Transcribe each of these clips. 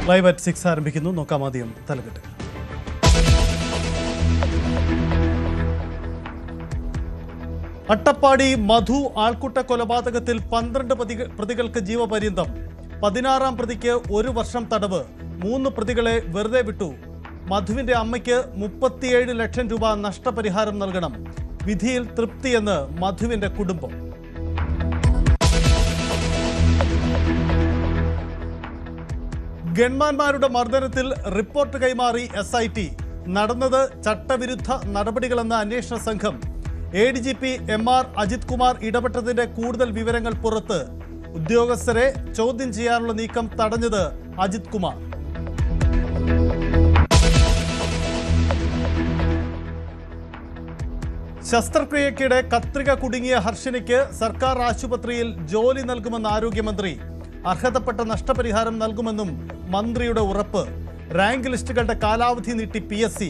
Live at 6 ആരംഭിക്കുന്നു. നോക്കാം ആദ്യം തലക്കെട്ട്. അട്ടപ്പാടി മധു ആൾക്കൂട്ട കൊലപാതകത്തിൽ 12 പ്രതികൾക്ക് ജീവപര്യന്തം. 16-ാം പ്രതിക്ക് 1 വർഷം തടവ്. 3 പ്രതികളെ വെറുതെ വിട്ടു. മധുവിന്റെ അമ്മയ്ക്ക് 37 ലക്ഷം രൂപ നഷ്ടപരിഹാരം നൽകണം. വിധിയിൽ തൃപ്തിയെന്ന് മധുവിന്റെ കുടുംബം. ഗൺമാന്മാരുടെ മർദ്ദനത്തിൽ റിപ്പോർട്ട് കൈമാറി SIT. നടന്നത് ചട്ടവിരുദ്ധ നടപടികളെന്ന അന്വേഷണ സംഘം. ADGP MR അജിത് കുമാർ ഇടപെട്ടതിന്റെ കൂടുതൽ വിവരങ്ങൾ പുറത്ത്. ഉദ്യോഗസ്ഥരെ ചോദ്യം ചെയ്യാനുള്ള നീക്കം തടഞ്ഞത് അജിത് കുമാർ. ശസ്ത്രക്രിയക്കിടെ കത്രിക കുടുങ്ങിയ ഹർഷിനിക്ക് സർക്കാർ ആശുപത്രിയിൽ ജോലി നൽകുമെന്ന് ആരോഗ്യമന്ത്രി. അർഹതപ്പെട്ട നഷ്ടപരിഹാരം നൽകുമെന്നും മന്ത്രിയുടെ ഉറപ്പ്. റാങ്ക് ലിസ്റ്റുകളുടെ കാലാവധി നീട്ടി PSC.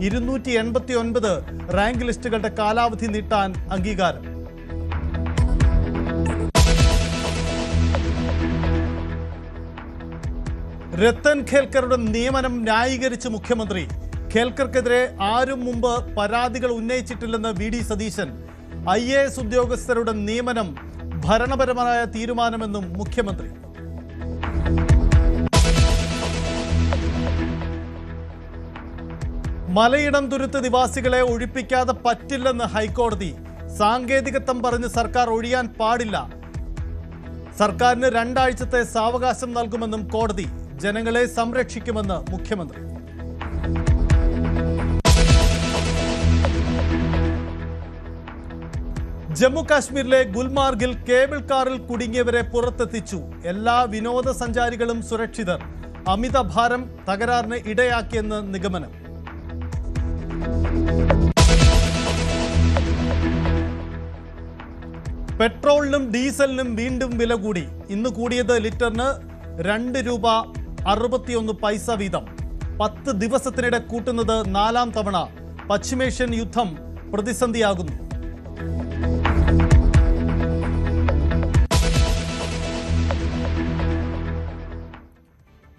289 റാങ്ക് ലിസ്റ്റുകളുടെ കാലാവധി നീട്ടാൻ അംഗീകാരം. രത്തൻ ഖേൽക്കറുടെ നിയമനം ന്യായീകരിച്ച് മുഖ്യമന്ത്രി. ഖേൽക്കർക്കെതിരെ ആരും മുമ്പ് പരാതികൾ ഉന്നയിച്ചിട്ടില്ലെന്ന് VD സതീശൻ. IAS ഉദ്യോഗസ്ഥരുടെ നിയമനം ഭരണപരമായ തീരുമാനമെന്നും മുഖ്യമന്ത്രി. മലയിടം തുരുത്ത് നിവാസികളെ ഒഴിപ്പിക്കാതെ പറ്റില്ലെന്ന് ഹൈക്കോടതി. സാങ്കേതികത്വം പറഞ്ഞ് സർക്കാർ ഒഴിയാൻ പാടില്ല. സർക്കാരിന് 2 ആഴ്ചത്തെ സാവകാശം നൽകുമെന്നും കോടതി. ജനങ്ങളെ സംരക്ഷിക്കുമെന്ന് മുഖ്യമന്ത്രി. ജമ്മു കാശ്മീരിലെ ഗുൽമാർഗിൽ കേബിൾ കാറിൽ കുടുങ്ങിയവരെ പുറത്തെത്തിച്ചു. എല്ലാ വിനോദസഞ്ചാരികളും സുരക്ഷിതർ. അമിത ഭാരം തകരാറിന് ഇടയാക്കിയെന്ന് നിഗമനം. പെട്രോളിനും ഡീസലിനും വീണ്ടും വില കൂടി. ഇന്ന് കൂടിയത് ലിറ്ററിന് 2 രൂപ 61 പൈസ വീതം. 10 ദിവസത്തിനിടെ കൂട്ടുന്നത് 4ാം തവണ. പശ്ചിമേഷ്യൻ യുദ്ധം പ്രതിസന്ധിയാകുന്നു.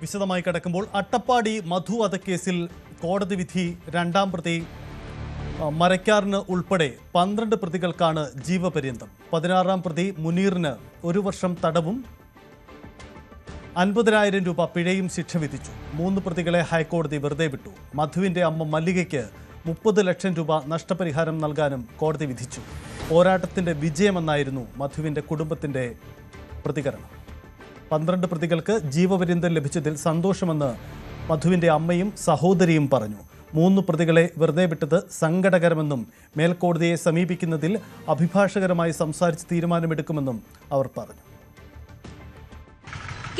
വിശദമായി കിടക്കുമ്പോൾ അട്ടപ്പാടി മധു വധക്കേസിൽ കോടതി വിധി. 2ാം പ്രതി മരക്കാറിന് ഉൾപ്പെടെ 12 പ്രതികൾക്കാണ് ജീവപര്യന്തം. 16-ാം പ്രതി മുനീറിന് 1 വർഷം തടവും 50,000 രൂപ പിഴയും ശിക്ഷ വിധിച്ചു. 3 പ്രതികളെ ഹൈക്കോടതി വെറുതെ വിട്ടു. മധുവിന്റെ അമ്മ മല്ലികയ്ക്ക് 30 ലക്ഷം രൂപ നഷ്ടപരിഹാരം നൽകാനും കോടതി വിധിച്ചു. പോരാട്ടത്തിന്റെ വിജയമെന്നായിരുന്നു മധുവിന്റെ കുടുംബത്തിന്റെ പ്രതികരണം. 12 പ്രതികൾക്ക് ജീവപര്യന്തം ലഭിച്ചതിൽ സന്തോഷമെന്ന് മധുവിന്റെ അമ്മയും സഹോദരിയും പറഞ്ഞു. 3 പ്രതികളെ വെറുതെ വിട്ടത് സങ്കടകരമെന്നും മേൽക്കോടതിയെ സമീപിക്കുന്നതിൽ അഭിഭാഷകരുമായി സംസാരിച്ച് തീരുമാനമെടുക്കുമെന്നും അവർ പറഞ്ഞു.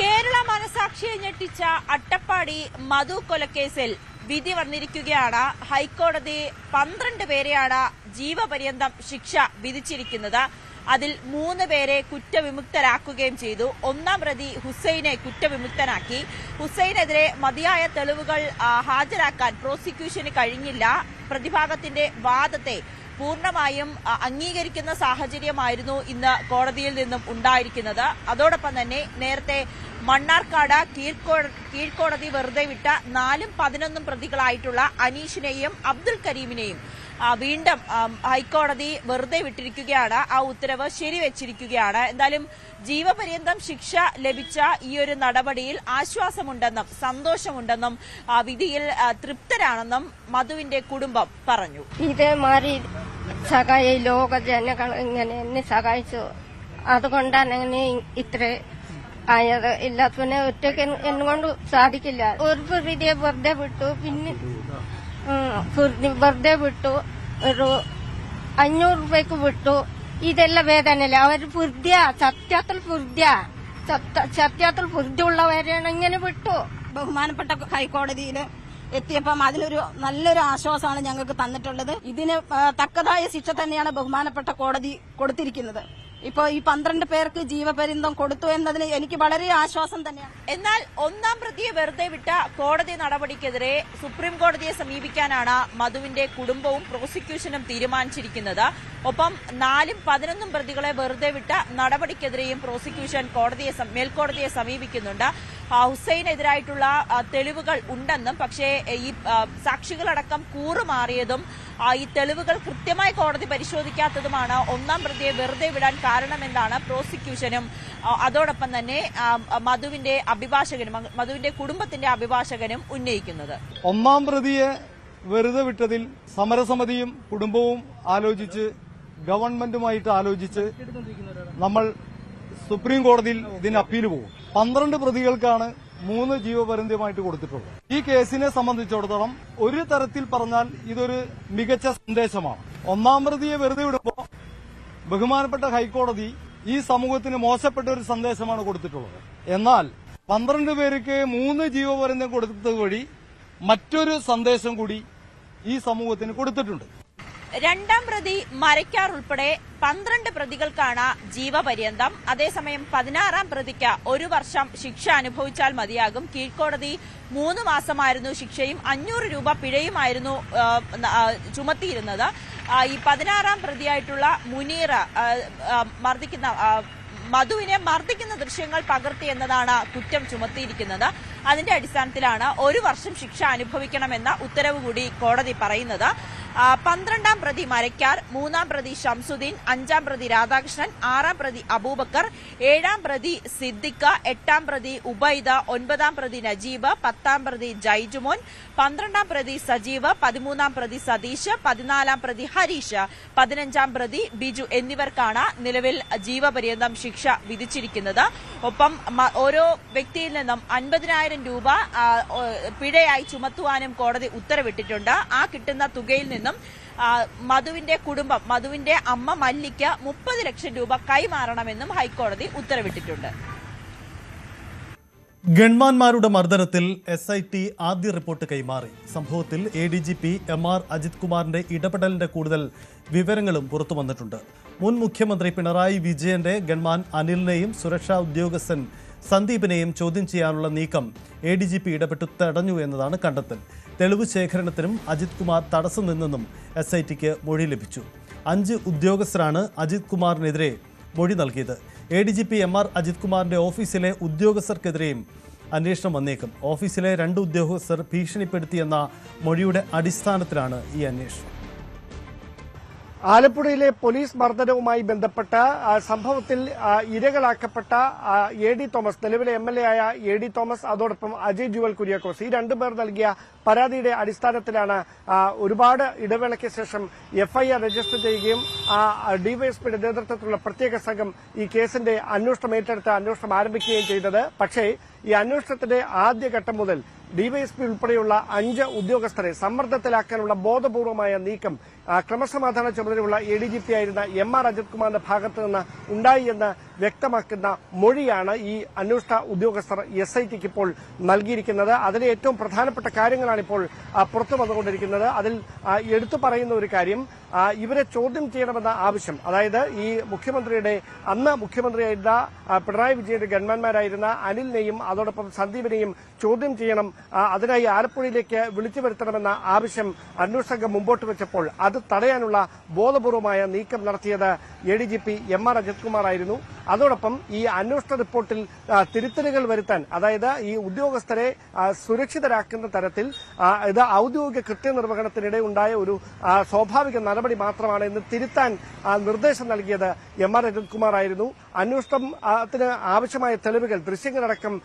കേരള മനസാക്ഷിയെ ഞെട്ടിച്ച അട്ടപ്പാടി മധു കൊലക്കേസിൽ വിധി വന്നിരിക്കുകയാണ്. ഹൈക്കോടതി 12 പേരെയാണ് ജീവപര്യന്തം ശിക്ഷ വിധിച്ചിരിക്കുന്നത്. അതിൽ 3 പേരെ കുറ്റവിമുക്തരാക്കുകയും ചെയ്തു. 1-ാം പ്രതി ഹുസൈനെ കുറ്റവിമുക്തനാക്കി. ഹുസൈനെതിരെ മതിയായ തെളിവുകൾ ഹാജരാക്കാൻ പ്രോസിക്യൂഷന് കഴിഞ്ഞില്ല. പ്രതിഭാഗത്തിന്റെ വാദത്തെ പൂർണ്ണമായും അംഗീകരിക്കുന്ന സാഹചര്യമായിരുന്നു ഇന്ന് കോടതിയിൽ നിന്നും ഉണ്ടായിരിക്കുന്നത്. അതോടൊപ്പം തന്നെ നേരത്തെ മണ്ണാർക്കാട് കീഴ്ക്കോടതി വെറുതെ വിട്ട 4ഉം 11ഉം പ്രതികളായിട്ടുള്ള അനീഷിനെയും അബ്ദുൽ കരീമിനെയും വീണ്ടും ഹൈക്കോടതി വെറുതെ വിട്ടിരിക്കുകയാണ്. ആ ഉത്തരവ് ശരിവെച്ചിരിക്കുകയാണ്. എന്തായാലും ജീവപര്യന്തം ശിക്ഷ ലഭിച്ച ഈ ഒരു നടപടിയിൽ ആശ്വാസമുണ്ടെന്നും സന്തോഷമുണ്ടെന്നും വിധിയിൽ തൃപ്തരാണെന്നും മധുവിന്റെ കുടുംബം പറഞ്ഞു. ഇതേമാതിരി ലോക ജനങ്ങൾ ഇങ്ങനെ എന്നെ സഹായിച്ചു. അതുകൊണ്ടാണ് അങ്ങനെ ഇത്ര ആയത്. ഇല്ലാത്തവനെ ഒറ്റയ്ക്ക് എന്നുകൊണ്ട് സാധിക്കില്ല. ഒരു പ്രതിയെ വെറുതെ വിട്ടു. പിന്നെ വെറുതെ വിട്ടു. ഒരു 500 രൂപയ്ക്ക് വിട്ടു. ഇതെല്ലാം വേദനയല്ല. അവർ സത്യത്തിൽ ബുദ്ധിയുള്ളവരെയാണ് ഇങ്ങനെ വിട്ടു. ബഹുമാനപ്പെട്ട ഹൈക്കോടതിയിൽ എത്തിയപ്പം അതിനൊരു നല്ലൊരു ആശ്വാസമാണ് ഞങ്ങൾക്ക് തന്നിട്ടുള്ളത്. ഇതിന് തക്കതായ ശിക്ഷ തന്നെയാണ് ബഹുമാനപ്പെട്ട കോടതി കൊടുത്തിരിക്കുന്നത്. ഇപ്പോൾ ഈ 12 പേർക്ക് ജീവപര്യന്തം കൊടുത്തു എന്നതിന് എനിക്ക് വളരെ ആശ്വാസം തന്നെയാണ്. എന്നാൽ 1-ാം പ്രതിയെ വെറുതെ വിട്ട കോടതി നടപടിക്കെതിരെ സുപ്രീം കോടതിയെ സമീപിക്കാനാണ് മധുവിന്റെ കുടുംബവും പ്രോസിക്യൂഷനും തീരുമാനിച്ചിരിക്കുന്നത്. ഒപ്പം 4ഉം 11ഉം പ്രതികളെ വെറുതെ വിട്ട നടപടിക്കെതിരെയും പ്രോസിക്യൂഷൻ മേൽക്കോടതിയെ സമീപിക്കുന്നുണ്ട്. ഹുസൈനെതിരായിട്ടുള്ള തെളിവുകൾ ഉണ്ടെന്നും പക്ഷേ ഈ സാക്ഷികളടക്കം കൂറുമാറിയതും ഈ തെളിവുകൾ കൃത്യമായി കോടതി പരിശോധിക്കാത്തതുമാണ് ഒന്നാം പ്രതിയെ വെറുതെ വിടാൻ കാരണമെന്നാണ് പ്രോസിക്യൂഷനും അതോടൊപ്പം തന്നെ മധുവിന്റെ കുടുംബത്തിന്റെ അഭിഭാഷകനും ഉന്നയിക്കുന്നത്. ഒന്നാം പ്രതിയെ വെറുതെ വിട്ടതിൽ സമരസമിതിയും കുടുംബവും ആലോചിച്ച് ഗവൺമെന്റുമായിട്ട് ആലോചിച്ച് നമ്മൾ സുപ്രീം കോടതിയിൽ ഇതിന് അപ്പീൽ പോകും. 12 പ്രതികൾക്കാണ് 3 ജീവപര്യന്തമായിട്ട് കൊടുത്തിട്ടുള്ളത്. ഈ കേസിനെ സംബന്ധിച്ചിടത്തോളം ഒരു തരത്തിൽ പറഞ്ഞാൽ ഇതൊരു മികച്ച സന്ദേശമാണ്. ഒന്നാം പ്രതിയെ വെറുതെ വിടുമ്പോൾ ബഹുമാനപ്പെട്ട ഹൈക്കോടതി ഈ സമൂഹത്തിന് മോശപ്പെട്ട ഒരു സന്ദേശമാണ് കൊടുത്തിട്ടുള്ളത്. എന്നാൽ 12 പേർക്ക് 3 ജീവപര്യന്തം കൊടുത്തത് വഴി മറ്റൊരു സന്ദേശം കൂടി ഈ സമൂഹത്തിന് കൊടുത്തിട്ടുണ്ട്. രണ്ടാം പ്രതി മരക്കാർ ഉൾപ്പെടെ 12 പ്രതികൾക്കാണ് ജീവപര്യന്തം. അതേസമയം 16-ാം പ്രതിക്ക് 1 വർഷം ശിക്ഷ അനുഭവിച്ചാൽ മതിയാകും. കീഴ്ക്കോടതി 3 മാസമായിരുന്നു ശിക്ഷയും 500 രൂപ പിഴയുമായിരുന്നു ചുമത്തിയിരുന്നത്. ഈ 16-ാം പ്രതിയായിട്ടുള്ള മുനീർ മധുവിനെ മർദ്ദിക്കുന്ന ദൃശ്യങ്ങൾ പകർത്തി എന്നതാണ് കുറ്റം ചുമത്തിയിരിക്കുന്നത്. അതിന്റെ അടിസ്ഥാനത്തിലാണ് 1 വർഷം ശിക്ഷ അനുഭവിക്കണമെന്ന ഉത്തരവ് കൂടി കോടതി പറയുന്നത്. 12-ാം പ്രതി മരക്കാർ, 3-ാം പ്രതി ഷംസുദ്ദീൻ, 5-ാം പ്രതി രാധാകൃഷ്ണൻ, 6-ാം പ്രതി അബൂബക്കർ, 7-ാം പ്രതി സിദ്ദിഖ്, 8-ാം പ്രതി ഉബൈദ്, 9-ാം പ്രതി നജീബ്, 10-ാം പ്രതി ജൈജുമോൻ, 12-ാം പ്രതി സജീവ്, 13-ാം പ്രതി സതീഷ്, 14-ാം പ്രതി ഹരീഷ്, 15-ാം പ്രതി ബിജു എന്നിവർക്കാണ് നിലവിൽ ജീവപര്യന്തം ശിക്ഷ വിധിച്ചിരിക്കുന്നത്. ഒപ്പം ഓരോ വ്യക്തിയിൽ നിന്നും 50,000 രൂപ പിഴയായി ചുമത്തുവാനും കോടതി ഉത്തരവിട്ടിട്ടുണ്ട്. ആ കിട്ടുന്ന തുകയിൽ നിന്നും മധുവിന്റെ അമ്മ മല്ലിക്ക് 30 ലക്ഷം രൂപ കൈമാറണമെന്നും ഹൈക്കോടതി ഉത്തരവിട്ടിട്ടുണ്ട്. ഗൺമാന്മാരുടെ മർദ്ദനത്തിൽ SIT ആദ്യ റിപ്പോർട്ട് കൈമാറി. സംഭവത്തിൽ ADGP MR അജിത് കുമാറിന്റെ ഇടപെടലിന്റെ കൂടുതൽ വിവരങ്ങളും പുറത്തുവന്നിട്ടുണ്ട്. മുൻ മുഖ്യമന്ത്രി പിണറായി വിജയന്റെ ഗൺമാൻ അനിലിനെയും സുരക്ഷാ ഉദ്യോഗസ്ഥൻ സന്ദീപിനെയും ചോദ്യം ചെയ്യാനുള്ള നീക്കം ADGP ഇടപെട്ട് തടഞ്ഞു എന്നതാണ് കണ്ടെത്തൽ. തെളിവ് ശേഖരണത്തിനും അജിത് കുമാർ തടസ്സം നിന്നെന്നും SITക്ക് മൊഴി ലഭിച്ചു. 5 ഉദ്യോഗസ്ഥരാണ് അജിത് കുമാറിനെതിരെ മൊഴി നൽകിയത്. ADGP MR അജിത് കുമാറിന്റെ ഓഫീസിലെ ഉദ്യോഗസ്ഥർക്കെതിരെയും അന്വേഷണം വന്നേക്കും. ഓഫീസിലെ 2 ഉദ്യോഗസ്ഥർ ഭീഷണിപ്പെടുത്തിയെന്ന മൊഴിയുടെ അടിസ്ഥാനത്തിലാണ് ഈ അന്വേഷണം. ആലപ്പുഴയിലെ പോലീസ് മർദ്ദനവുമായി ബന്ധപ്പെട്ട സംഭവത്തിൽ ഇരകളാക്കപ്പെട്ട AD തോമസ്, നിലവിലെ MLA ആയ AD തോമസ്, അതോടൊപ്പം അജയ് ജുവൽ കുര്യാക്കോസ്, ഈ 2 പേർ നൽകിയ പരാതിയുടെ അടിസ്ഥാനത്തിലാണ് ഒരുപാട് ഇടവേളയ്ക്ക് ശേഷം FIR രജിസ്റ്റർ ചെയ്യുകയും ഡിവൈഎസ്പിയുടെ നേതൃത്വത്തിലുള്ള പ്രത്യേക സംഘം ഈ കേസിന്റെ അന്വേഷണം ഏറ്റെടുത്ത് അന്വേഷണം ആരംഭിക്കുകയും ചെയ്തത്. പക്ഷേ ഈ അന്വേഷണത്തിന്റെ ആദ്യഘട്ടം മുതൽ ഡിവൈഎസ്പി ഉൾപ്പെടെയുള്ള 5 ഉദ്യോഗസ്ഥരെ സമ്മർദ്ദത്തിലാക്കാനുള്ള ബോധപൂർവമായ നീക്കം ക്രമസമാധാന ചുമതലയുള്ള ADGP ആയിരുന്ന MR അജിത് കുമാറിന്റെ ഭാഗത്തു നിന്ന് ഉണ്ടായി എന്ന് വ്യക്തമാക്കുന്ന മൊഴിയാണ് ഈ അന്വേഷണ ഉദ്യോഗസ്ഥർ SITക്ക് ഇപ്പോൾ നൽകിയിരിക്കുന്നത്. അതിലെ ഏറ്റവും പ്രധാനപ്പെട്ട കാര്യങ്ങളാണ് ഇപ്പോൾ പുറത്തു വന്നുകൊണ്ടിരിക്കുന്നത്. അതിൽ എടുത്തു പറയുന്ന ഒരു കാര്യം, ഇവരെ ചോദ്യം ചെയ്യണമെന്ന ആവശ്യം, അതായത് ഈ അന്ന് മുഖ്യമന്ത്രിയായിരുന്ന പിണറായി വിജയന്റെ ഗൺമാന്മാരായിരുന്ന അനിലിനെയും അതോടൊപ്പം സന്ദീപിനെയും ചോദ്യം ചെയ്യണം, അതിനായി ആലപ്പുഴയിലേക്ക് വിളിച്ചു വരുത്തണമെന്ന ആവശ്യം അന്വേഷണ സംഘം മുമ്പോട്ട് വെച്ചപ്പോൾ അത് തടയാനുള്ള ബോധപൂർവമായ നീക്കം നടത്തിയത് ADGP MR അജിത് കുമാർ ആയിരുന്നു. അതോടൊപ്പം ഈ അന്വേഷണ റിപ്പോർട്ടിൽ തിരുത്തലുകൾ വരുത്താൻ, അതായത് ഈ ഉദ്യോഗസ്ഥരെ സുരക്ഷിതരാക്കുന്ന തരത്തിൽ ഇത് ഔദ്യോഗിക കൃത്യനിർവഹണത്തിനിടെ ഉണ്ടായ ഒരു സ്വാഭാവിക നടപടി മാത്രമാണ് എന്ന് തിരുത്താൻ നിർദ്ദേശം നൽകിയത് MR അജിത് കുമാർ ആയിരുന്നു. അന്വേഷണത്തിന് ആവശ്യമായ തെളിവുകൾ, ദൃശ്യങ്ങളടക്കം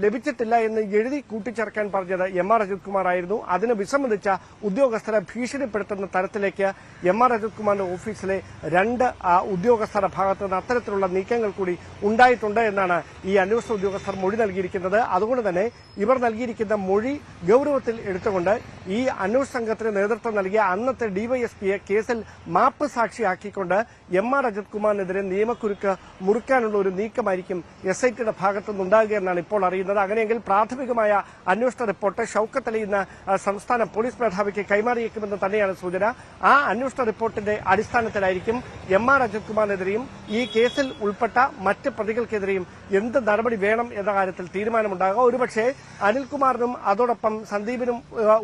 ലഭിച്ചിട്ടില്ല എന്ന് എഴുതി കൂട്ടിച്ചേർക്കാൻ പറഞ്ഞത് MR അജിത് കുമാർ ആയിരുന്നു. അതിന് വിസമ്മതിച്ച ഉദ്യോഗസ്ഥരെ ഭീഷണിപ്പെടുത്തുന്ന തരത്തിലേക്ക് MR അജിത് കുമാറിന്റെ ഓഫീസിലെ 2 ഉദ്യോഗസ്ഥരുടെ ഭാഗത്തു നിന്ന് അത്തരത്തിലുള്ള നീക്കങ്ങൾ കൂടി ഉണ്ടായിട്ടുണ്ട് എന്നാണ് ഈ അന്വേഷണ ഉദ്യോഗസ്ഥർ മൊഴി നൽകിയിരിക്കുന്നത്. അതുകൊണ്ട് തന്നെ ഇവർ നൽകിയിരിക്കുന്ന മൊഴി ഗൌരവത്തിൽ എടുത്തുകൊണ്ട് ഈ അന്വേഷണ സംഘത്തിന് നേതൃത്വം നൽകിയ അന്നത്തെ ഡിവൈഎസ്പിയെ കേസിൽ മാപ്പ് സാക്ഷിയാക്കിക്കൊണ്ട് MR അജിത് കുമാറിനെതിരെ നിയമക്കുരുക്ക് മുറിക്കാനുള്ള ഒരു നീക്കമായിരിക്കും SITയുടെ ഭാഗത്തു നിന്നുണ്ടാകുക എന്നാണ് ഇപ്പോൾ അറിയുന്നത്. അങ്ങനെയെങ്കിൽ പ്രാഥമികമായ അന്വേഷണ റിപ്പോർട്ട് ഷൌക്കത്ത് അലി ഇന്ന് സംസ്ഥാന പോലീസ് മേധാവിക്ക് കൈമാറിയേക്കുമെന്ന് തന്നെയാണ് സൂചന. ആ അന്വേഷണ റിപ്പോർട്ടിന്റെ അടിസ്ഥാനത്തിലായിരിക്കും MR അജിത് കുമാറിനെതിരെയും ഈ കേസിൽ ഉൾപ്പെട്ട മറ്റ് പ്രതികൾക്കെതിരെയും എന്ത് നടപടി വേണം എന്ന കാര്യത്തിൽ തീരുമാനമുണ്ടാകുക. ഒരുപക്ഷെ അനിൽകുമാറിനും അതോടൊപ്പം സന്ദീപിനും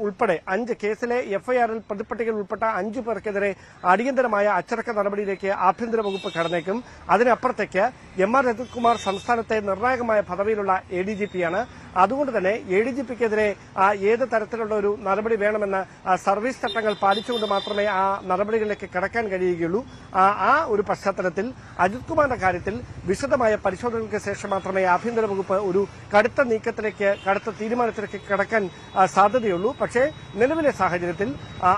ഉൾപ്പെടെ 5 കേസിലെ FIRൽ പ്രതിപ്പട്ടികയിൽ ഉൾപ്പെട്ട 5 പേർക്കെതിരെ അടിയന്തരമായ അച്ചടക്ക നടപടിയിലേക്ക് ആഭ്യന്തര വകുപ്പ് കടന്നേക്കും. അതിനപ്പുറത്തേക്ക് MR അജിത് കുമാർ സംസ്ഥാനത്തെ നിർണായകമായ പദവിയിലുള്ള ADGPയാണ്. അതുകൊണ്ട് തന്നെ ADGPക്കെതിരെ ഏത് തരത്തിലുള്ള ഒരു നടപടി വേണമെന്ന് സർവീസ് ചട്ടങ്ങൾ പാലിച്ചുകൊണ്ട് മാത്രമേ ആ നടപടികളിലേക്ക് കടക്കാൻ കഴിയുകയുള്ളൂ. ആ ഒരു പശ്ചാത്തലത്തിൽ അജിത് കുമാറിന്റെ കാര്യത്തിൽ വിശദമായ പരിശോധനകൾക്ക് ശേഷം മാത്രമേ ആഭ്യന്തര വകുപ്പ് ഒരു കടുത്ത തീരുമാനത്തിലേക്ക് കടക്കാൻ സാധ്യതയുള്ളൂ. പക്ഷേ നിലവിലെ സാഹചര്യത്തിൽ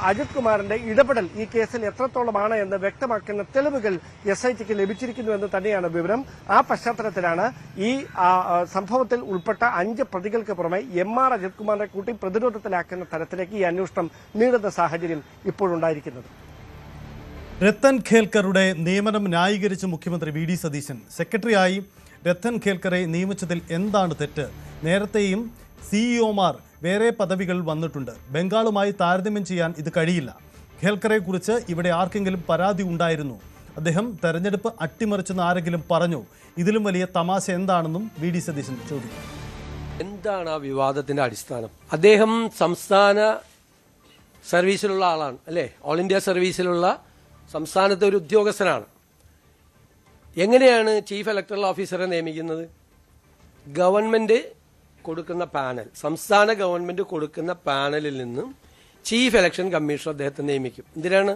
അജിത് കുമാറിന്റെ ഇടപെടൽ ഈ കേസിൽ എത്രത്തോളമാണ് എന്ന് വ്യക്തമാക്കുന്ന തെളിവുകൾ SITക്ക് ലഭിച്ചിരിക്കുന്നുവെന്ന് തന്നെയാണ് വിവരം. ആ പശ്ചാത്തലത്തിലാണ് ഈ സംഭവത്തിൽ ഉൾപ്പെട്ട 5 പ്രതികൾക്ക് പുറമെ MR അജിത് കുമാറിനെ കൂട്ടി പ്രതിരോധത്തിലാക്കുന്ന തരത്തിലേക്ക് ഈ അന്വേഷണം നീളുന്ന സാഹചര്യം ഇപ്പോഴുണ്ടായിരിക്കുന്നത്. രത്തൻ ഖേൽക്കറുടെ നിയമനം ന്യായീകരിച്ച് മുഖ്യമന്ത്രി VD സതീശൻ. സെക്രട്ടറിയായി രത്തൻ ഖേൽക്കറെ നിയമിച്ചതിൽ എന്താണ് തെറ്റ്? നേരത്തെയും CEOമാർ വേറെ പദവികൾ വന്നിട്ടുണ്ട്. ബംഗാളുമായി താരതമ്യം ചെയ്യാൻ ഇത് കഴിയില്ല. ഖേൽക്കറെ കുറിച്ച് ഇവിടെ ആർക്കെങ്കിലും പരാതി ഉണ്ടായിരുന്നു? അദ്ദേഹം തെരഞ്ഞെടുപ്പ് അട്ടിമറിച്ചെന്ന് ആരെങ്കിലും പറഞ്ഞു? ഇതിലും വലിയ തമാശ എന്താണെന്നും VD സതീശൻ ചോദിച്ചു. എന്താണ് ആ വിവാദത്തിന്റെ അടിസ്ഥാനം? അദ്ദേഹം സംസ്ഥാന സർവീസിലുള്ള ആളാണ് അല്ലേ? ഓൾ ഇന്ത്യ സർവീസിലുള്ള സംസ്ഥാനത്തെ ഒരു ഉദ്യോഗസ്ഥനാണ്. എങ്ങനെയാണ് ചീഫ് ഇലക്ടറൽ ഓഫീസറെ നിയമിക്കുന്നത്? ഗവൺമെന്റ് കൊടുക്കുന്ന പാനൽ, സംസ്ഥാന ഗവൺമെന്റ് കൊടുക്കുന്ന പാനലിൽ നിന്നും ചീഫ് ഇലക്ഷൻ കമ്മീഷണർ അദ്ദേഹത്തെ നിയമിക്കും. എന്തിനാണ്?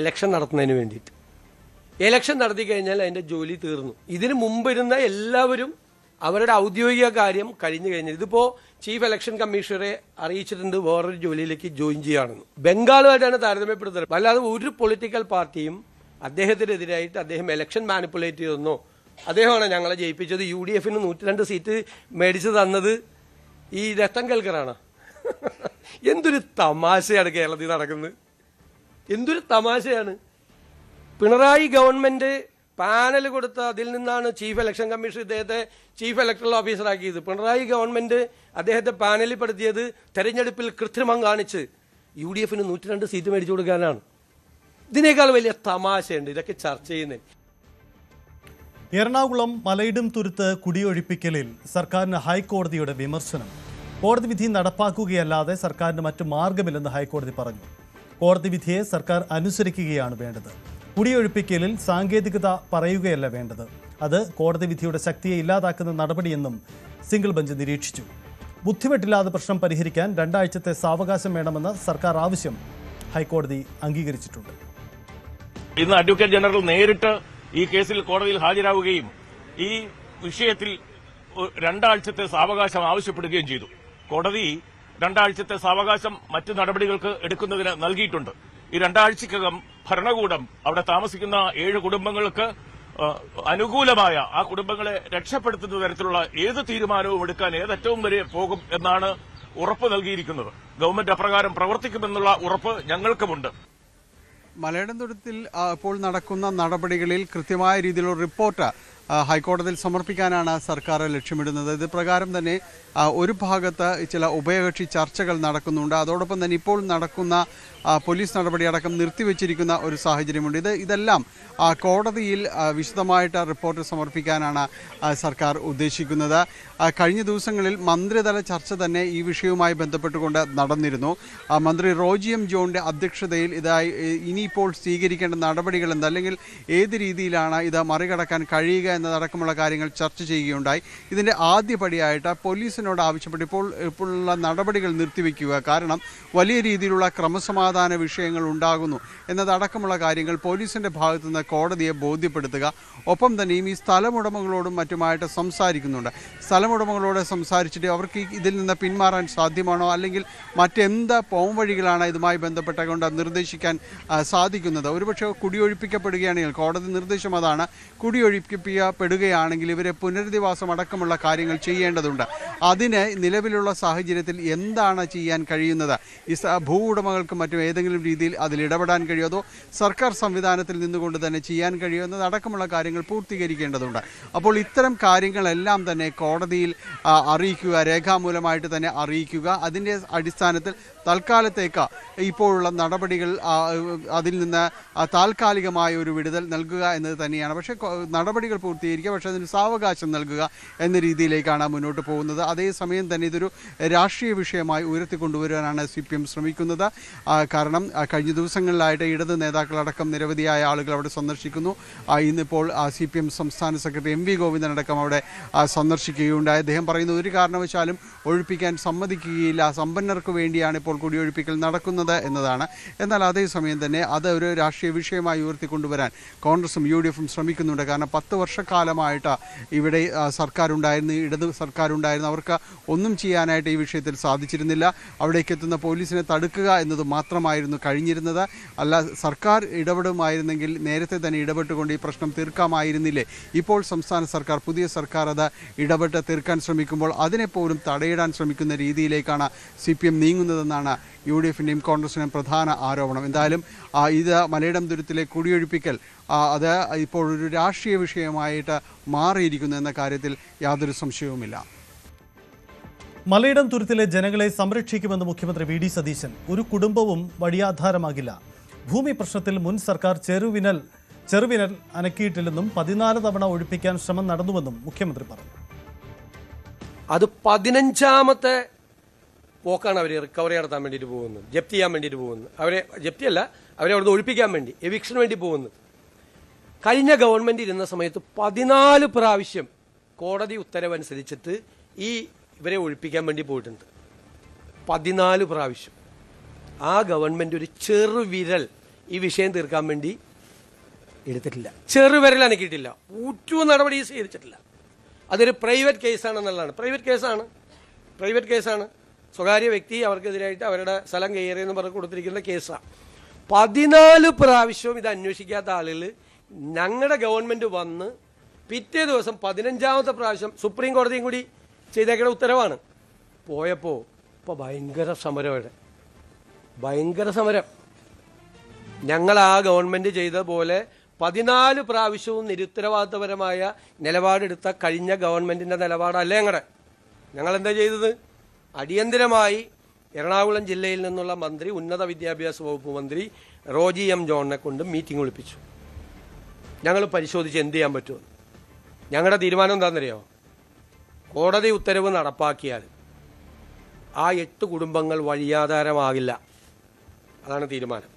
ഇലക്ഷൻ നടത്തുന്നതിന് വേണ്ടിയിട്ട്. ഇലക്ഷൻ നടത്തി കഴിഞ്ഞാൽ അതിന്റെ ജോലി തീർന്നു. ഇതിനു മുമ്പിരുന്ന എല്ലാവരും അവരുടെ ഔദ്യോഗിക കാര്യം കഴിഞ്ഞു കഴിഞ്ഞാൽ ഇതിപ്പോ ചീഫ് ഇലക്ഷൻ കമ്മീഷണറെ അറിയിച്ചിട്ടുണ്ട് വേറൊരു ജോലിയിലേക്ക് ജോയിൻ ചെയ്യാണെന്ന്. ബംഗാളുമായിട്ടാണ് താരതമ്യപ്പെടുത്തുന്നത്. അല്ലാതെ ഒരു പൊളിറ്റിക്കൽ പാർട്ടിയും അദ്ദേഹത്തിനെതിരായിട്ട് അദ്ദേഹം ഇലക്ഷൻ മാനിപ്പുലേറ്റ് ചെയ്തെന്നോ, അദ്ദേഹമാണ് ഞങ്ങളെ ജയിപ്പിച്ചത്, UDFന് 102 സീറ്റ് മേടിച്ചു തന്നത് ഈ രത്തൻ ഖേൽക്കറാണ്. എന്തൊരു തമാശയാണ് കേരളത്തിൽ നടക്കുന്നത്, എന്തൊരു തമാശയാണ്. പിണറായി ഗവൺമെന്റ് പാനൽ കൊടുത്ത അതിൽ നിന്നാണ് ചീഫ് ഇലക്ഷൻ കമ്മീഷൻ ഇദ്ദേഹത്തെ ചീഫ് ഇലക്ടറൽ ഓഫീസറാക്കിയത്. പിണറായി ഗവൺമെന്റ് അദ്ദേഹത്തെ പാനലിൽ പെടുത്തിയത് തെരഞ്ഞെടുപ്പിൽ കൃത്രിമം കാണിച്ച് UDFന് 102 സീറ്റ് മേടിച്ചു കൊടുക്കാനാണ്. ഇതിനേക്കാൾ വലിയ തമാശയുണ്ട് ഇതൊക്കെ ചർച്ച ചെയ്യുന്നത്. എറണാകുളം മലയിടും തുരുത്ത് കുടിയൊഴിപ്പിക്കലിൽ സർക്കാരിന് ഹൈക്കോടതിയുടെ വിമർശനം. കോടതി വിധി നടപ്പാക്കുകയല്ലാതെ സർക്കാരിന് മറ്റു മാർഗമില്ലെന്ന് ഹൈക്കോടതി പറഞ്ഞു. കോടതി വിധിയെ സർക്കാർ അനുസരിക്കുകയാണ് വേണ്ടത്. കുടിയൊഴിപ്പിക്കലിൽ സാങ്കേതികത പറയുകയല്ല വേണ്ടത്. അത് കോടതി വിധിയുടെ ശക്തിയെ ഇല്ലാതാക്കുന്ന നടപടിയെന്നും സിംഗിൾ ബെഞ്ച് നിരീക്ഷിച്ചു. ബുദ്ധിമുട്ടില്ലാതെ പ്രശ്നം പരിഹരിക്കാൻ 2 ആഴ്ചത്തെ സാവകാശം വേണമെന്ന സർക്കാർ ആവശ്യം ഹൈക്കോടതി അംഗീകരിച്ചിട്ടുണ്ട്. ഇന്ന് അഡ്വക്കേറ്റ് ജനറൽ നേരിട്ട് ഈ കേസിൽ കോടതിയിൽ ഹാജരാവുകയും ഈ വിഷയത്തിൽ 2 ആഴ്ചത്തെ സാവകാശം ആവശ്യപ്പെടുകയും ചെയ്തു. കോടതി 2 ആഴ്ചത്തെ സാവകാശം മറ്റ് നടപടികൾക്ക് എടുക്കുന്നതിന് നൽകിയിട്ടുണ്ട്. ഈ 2 ആഴ്ചക്കകം ഭരണകൂടം അവിടെ താമസിക്കുന്ന 7 കുടുംബങ്ങൾക്ക് അനുകൂലമായ, ആ കുടുംബങ്ങളെ രക്ഷപ്പെടുത്തുന്ന തരത്തിലുള്ള ഏത് തീരുമാനവും എടുക്കാൻ ഏതറ്റവും വരെ പോകും എന്നാണ് ഉറപ്പ് നൽകിയിരിക്കുന്നത്. ഗവൺമെന്റ് അപ്രകാരം പ്രവർത്തിക്കുമെന്നുള്ള ഉറപ്പ് ഞങ്ങൾക്കുമുണ്ട്. മലയിടം തുരുത്തിൽ ഇപ്പോൾ നടക്കുന്ന നടപടികളിൽ കൃത്യമായ രീതിയിലുള്ള റിപ്പോർട്ട് ഹൈക്കോടതിയിൽ സമർപ്പിക്കാനാണ് സർക്കാർ ലക്ഷ്യമിടുന്നത്. ഇത് പ്രകാരം തന്നെ ഒരു ഭാഗത്ത് ചില ഉഭയകക്ഷി ചർച്ചകൾ നടക്കുന്നുണ്ട്. അതോടൊപ്പം തന്നെ ഇപ്പോൾ നടക്കുന്ന പോലീസ് നടപടിയടക്കം നിർത്തിവെച്ചിരിക്കുന്ന ഒരു സാഹചര്യമുണ്ട്. ഇതെല്ലാം കോടതിയിൽ വിശദമായിട്ട് റിപ്പോർട്ട് സമർപ്പിക്കാനാണ് സർക്കാർ ഉദ്ദേശിക്കുന്നത്. കഴിഞ്ഞ ദിവസങ്ങളിൽ മന്ത്രിതല ചർച്ച തന്നെ ഈ വിഷയവുമായി ബന്ധപ്പെട്ടുകൊണ്ട് നടന്നിരുന്നു. മന്ത്രി റോജി എം ജോണിന്റെ അധ്യക്ഷതയിൽ ഇനിയിപ്പോൾ സ്വീകരിക്കേണ്ട നടപടികൾ എന്ത്, അല്ലെങ്കിൽ ഏത് രീതിയിലാണ് ഇത് മറികടക്കാൻ കഴിയുക എന്നതടക്കമുള്ള കാര്യങ്ങൾ ചർച്ച ചെയ്യുകയുണ്ടായി. ഇതിന്റെ ആദ്യപടിയായിട്ട് പോലീസിനോട് ആവശ്യപ്പെട്ട് ഇപ്പോഴുള്ള നടപടികൾ നിർത്തിവെക്കുക, കാരണം വലിയ രീതിയിലുള്ള ക്രമസമാധാന വിഷയങ്ങൾ ഉണ്ടാകുന്നു എന്നതടക്കമുള്ള കാര്യങ്ങൾ പോലീസിന്റെ ഭാഗത്തു നിന്ന് കോടതിയെ ബോധ്യപ്പെടുത്തുക. ഒപ്പം തന്നെയും ഈ സ്ഥലമുടമകളോടും മറ്റുമായിട്ട് സംസാരിക്കുന്നുണ്ട്. സ്ഥലമുടമകളോട് സംസാരിച്ചിട്ട് അവർക്ക് ഇതിൽ നിന്ന് പിന്മാറാൻ സാധ്യമാണോ, അല്ലെങ്കിൽ മറ്റെന്ത് പോംവഴികളാണ് ഇതുമായി ബന്ധപ്പെട്ടുകൊണ്ട് നിർദ്ദേശിക്കാൻ സാധിക്കുന്നത്. ഒരുപക്ഷെ കുടിയൊഴിപ്പിക്കപ്പെടുകയാണെങ്കിൽ, കോടതി നിർദ്ദേശം അതാണ്, കുടിയൊഴിപ്പിക്കപ്പെടുകയാണെങ്കിൽ ഇവരെ പുനരധിവാസം അടക്കമുള്ള കാര്യങ്ങൾ ചെയ്യേണ്ടതുണ്ട്. അതിന് നിലവിലുള്ള സാഹചര്യത്തിൽ എന്താണ് ചെയ്യാൻ കഴിയുന്നത്? ഈ ഭൂ ഉടമകൾക്കും മറ്റും ഏതെങ്കിലും രീതിയിൽ അതിൽ ഇടപെടാൻ കഴിയുമോ, അതോ സർക്കാർ സംവിധാനത്തിൽ നിന്നുകൊണ്ട് തന്നെ ചെയ്യാൻ കഴിയുമോ എന്നതടക്കമുള്ള കാര്യങ്ങൾ പൂർത്തീകരിക്കേണ്ടതുണ്ട്. അപ്പോൾ ഇത്തരം കാര്യങ്ങളെല്ലാം തന്നെ കോടതിയിൽ അറിയിക്കുക, രേഖാമൂലമായിട്ട് തന്നെ അറിയിക്കുക. അതിൻ്റെ അടിസ്ഥാനത്തിൽ തൽക്കാലത്തേക്ക് ഇപ്പോഴുള്ള നടപടികൾ അതിൽ നിന്ന് താൽക്കാലികമായ ഒരു വിടുതൽ നൽകുക എന്നത് തന്നെയാണ്. പക്ഷേ നടപടികൾ പൂർത്തീകരിക്കുക, പക്ഷേ അതിന് സാവകാശം നൽകുക എന്ന രീതിയിലേക്കാണ് മുന്നോട്ട് പോകുന്നത്. അതേസമയം തന്നെ ഇതൊരു രാഷ്ട്രീയ വിഷയമായി ഉയർത്തിക്കൊണ്ടുവരാനാണ് CPM ശ്രമിക്കുന്നത്. കാരണം കഴിഞ്ഞ ദിവസങ്ങളിലായിട്ട് ഇടത് നേതാക്കളടക്കം നിരവധിയായ ആളുകൾ അവിടെ സന്ദർശിക്കുന്നു. ഇന്നിപ്പോൾ CPM സംസ്ഥാന സെക്രട്ടറി MV ഗോവിന്ദനടക്കം അവിടെ സന്ദർശിക്കുകയുണ്ടായി. അദ്ദേഹം പറയുന്നത് ഒരു കാരണവശാലും ഒഴിപ്പിക്കാൻ സമ്മതിക്കുകയില്ല, സമ്പന്നർക്ക് വേണ്ടിയാണ് ഇപ്പോൾ കുടിയൊഴിപ്പിക്കൽ നടക്കുന്നത് എന്നതാണ്. എന്നാൽ അതേസമയം തന്നെ അത് ഒരു രാഷ്ട്രീയ വിഷയമായി ഉയർത്തിക്കൊണ്ടുവരാൻ കോൺഗ്രസും UDF-ഉം ശ്രമിക്കുന്നുണ്ട്. കാരണം 10 വർഷക്കാലമായിട്ട് ഇവിടെ സർക്കാരുണ്ടായിരുന്നു, ഇടത് സർക്കാരുണ്ടായിരുന്നു. അവർക്ക് ഒന്നും ചെയ്യാനായിട്ട് ഈ വിഷയത്തിൽ സാധിച്ചിരുന്നില്ല. അവിടേക്ക് എത്തുന്ന പോലീസിനെ തടുക്കുക എന്നത് മാത്രമായിരുന്നു കഴിഞ്ഞിരുന്നത്. അല്ല, സർക്കാർ ഇടപെടുമായിരുന്നെങ്കിൽ നേരത്തെ തന്നെ ഇടപെട്ടുകൊണ്ട് ഈ പ്രശ്നം തീർക്കാമായിരുന്നില്ലേ. ഇപ്പോൾ സംസ്ഥാന സർക്കാർ, പുതിയ സർക്കാർ അത് ഇടപെട്ട് തീർക്കാൻ ശ്രമിക്കുമ്പോൾ അതിനെപ്പോലും തടയിടാൻ ശ്രമിക്കുന്ന രീതിയിലേക്കാണ് CPM നീങ്ങുന്നതെന്നാണ് UDF-ന്റെയും കോൺഗ്രസിന്റെയും പ്രധാന ആരോപണം. എന്തായാലും ഇത് മലയിടം തുരുത്തിലെ കുടിയൊഴിപ്പിക്കൽ അത് ഇപ്പോൾ ഒരു രാഷ്ട്രീയ വിഷയമായിട്ട് മാറിയിരിക്കുന്നു എന്ന കാര്യത്തിൽ യാതൊരു സംശയവുമില്ല. മലയിടം തുരുത്തിലെ ജനങ്ങളെ സംരക്ഷിക്കുമെന്ന് മുഖ്യമന്ത്രി VD സതീശൻ. ഒരു കുടുംബവും വഴിയാധാരമാകില്ല. ഭൂമി പ്രശ്നത്തിൽ മുൻ സർക്കാർ ചെറുവിരൽ അനക്കിയിട്ടില്ലെന്നും 14 തവണ ഒഴിപ്പിക്കാൻ ശ്രമം നടന്നുവെന്നും മുഖ്യമന്ത്രി പറഞ്ഞു. അത് 15ാമത്തെ പോക്കാണ് അവർ റിക്കവറി നടത്താൻ വേണ്ടിയിട്ട് പോകുന്നത്, ജപ്തി ചെയ്യാൻ വേണ്ടിയിട്ട് പോകുന്നത്. അവരെ ജപ്തിയല്ല, അവരെ അവിടുന്ന് ഒഴിപ്പിക്കാൻ വേണ്ടി, എവിക്ഷന് വേണ്ടി പോകുന്നത്. കഴിഞ്ഞ ഗവൺമെൻറ് ഇരുന്ന സമയത്ത് 14 പ്രാവശ്യം കോടതി ഉത്തരവനുസരിച്ചിട്ട് ഇവരെ ഒഴിപ്പിക്കാൻ വേണ്ടി പോയിട്ടുണ്ട്. 14 പ്രാവശ്യം. ആ ഗവൺമെൻറ് ഒരു ചെറുവിരൽ ഈ വിഷയം തീർക്കാൻ വേണ്ടി എടുത്തിട്ടില്ല. ചെറുവിരൽ അനക്കിയിട്ടില്ല. നടപടി സ്വീകരിച്ചിട്ടില്ല. അതൊരു പ്രൈവറ്റ് കേസാണെന്നുള്ളതാണ്. പ്രൈവറ്റ് കേസാണ്. സ്വകാര്യ വ്യക്തി അവർക്കെതിരായിട്ട് അവരുടെ സ്ഥലം കയ്യേറിയെന്ന് പറഞ്ഞ് കൊടുത്തിരിക്കുന്ന കേസാണ്. 14 പ്രാവശ്യവും ഇത് അന്വേഷിക്കാത്ത ആളുകൾ ഞങ്ങളുടെ ഗവൺമെൻറ് വന്ന് പിറ്റേ ദിവസം 15ാമത്തെ പ്രാവശ്യം സുപ്രീം കോടതിയും കൂടി ചെയ്തേക്കുന്ന ഉത്തരവാണ്. പോയപ്പോൾ ഇപ്പോൾ ഭയങ്കര സമരം. ഞങ്ങൾ ആ ഗവൺമെൻറ് ചെയ്ത പോലെ 14 പ്രാവശ്യവും നിരുത്തരവാദിത്തപരമായ നിലപാടെടുത്ത കഴിഞ്ഞ ഗവൺമെൻറ്റിൻ്റെ നിലപാടല്ല ഞങ്ങളെന്താ ചെയ്തത്? അടിയന്തരമായി എറണാകുളം ജില്ലയിൽ നിന്നുള്ള മന്ത്രി, ഉന്നത വിദ്യാഭ്യാസ വകുപ്പ് മന്ത്രി റോജി M. ജോണിനെ കൊണ്ട് മീറ്റിംഗ് വിളിപ്പിച്ചു. ഞങ്ങൾ പരിശോധിച്ച് എന്ത് ചെയ്യാൻ പറ്റുമെന്ന്. ഞങ്ങളുടെ തീരുമാനം എന്താണെന്നറിയോ? കോടതി ഉത്തരവ് നടപ്പാക്കിയാൽ ആ 8 കുടുംബങ്ങൾ വഴിയാധാരമാകില്ല. അതാണ് തീരുമാനം.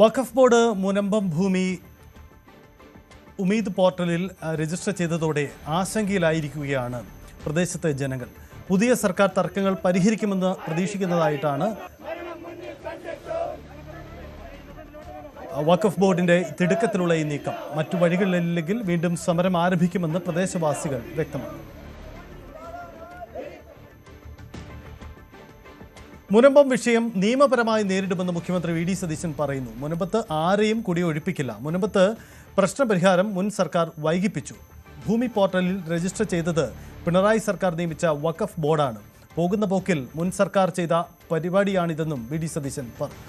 വഖഫ് ബോർഡ് മുനമ്പം ഭൂമി ഉമീദ് പോർട്ടലിൽ രജിസ്റ്റർ ചെയ്തതോടെ ആശങ്കയിലായിരിക്കുകയാണ് പ്രദേശത്തെ ജനങ്ങൾ. പുതിയ സർക്കാർ തർക്കങ്ങൾ പരിഹരിക്കുമെന്ന് പ്രതീക്ഷിക്കുന്നതായിട്ടാണ് വഖഫ് ബോർഡിന്റെ തിടുക്കത്തിലുള്ള ഈ നീക്കം. മറ്റു വഴികളില്ലെങ്കിൽ വീണ്ടും സമരം ആരംഭിക്കുമെന്ന് പ്രദേശവാസികൾ വ്യക്തമാക്കി. മുനമ്പം വിഷയം നിയമപരമായി നേരിടുമെന്ന് മുഖ്യമന്ത്രി VD സതീശൻ പറയുന്നു. മുനമ്പത്ത് ആരെയും കുടിയൊഴിപ്പിക്കില്ല. മുനമ്പത്ത് പ്രശ്നപരിഹാരം മുൻ സർക്കാർ വൈകിപ്പിച്ചു. ഭൂമി പോർട്ടലിൽ രജിസ്റ്റർ ചെയ്തത് പിണറായി സർക്കാർ നിയമിച്ച വഖഫ് ബോർഡാണ്. പോകുന്ന പോക്കിൽ മുൻ സർക്കാർ ചെയ്ത പരിപാടിയാണിതെന്നും VD സതീശൻ പറഞ്ഞു.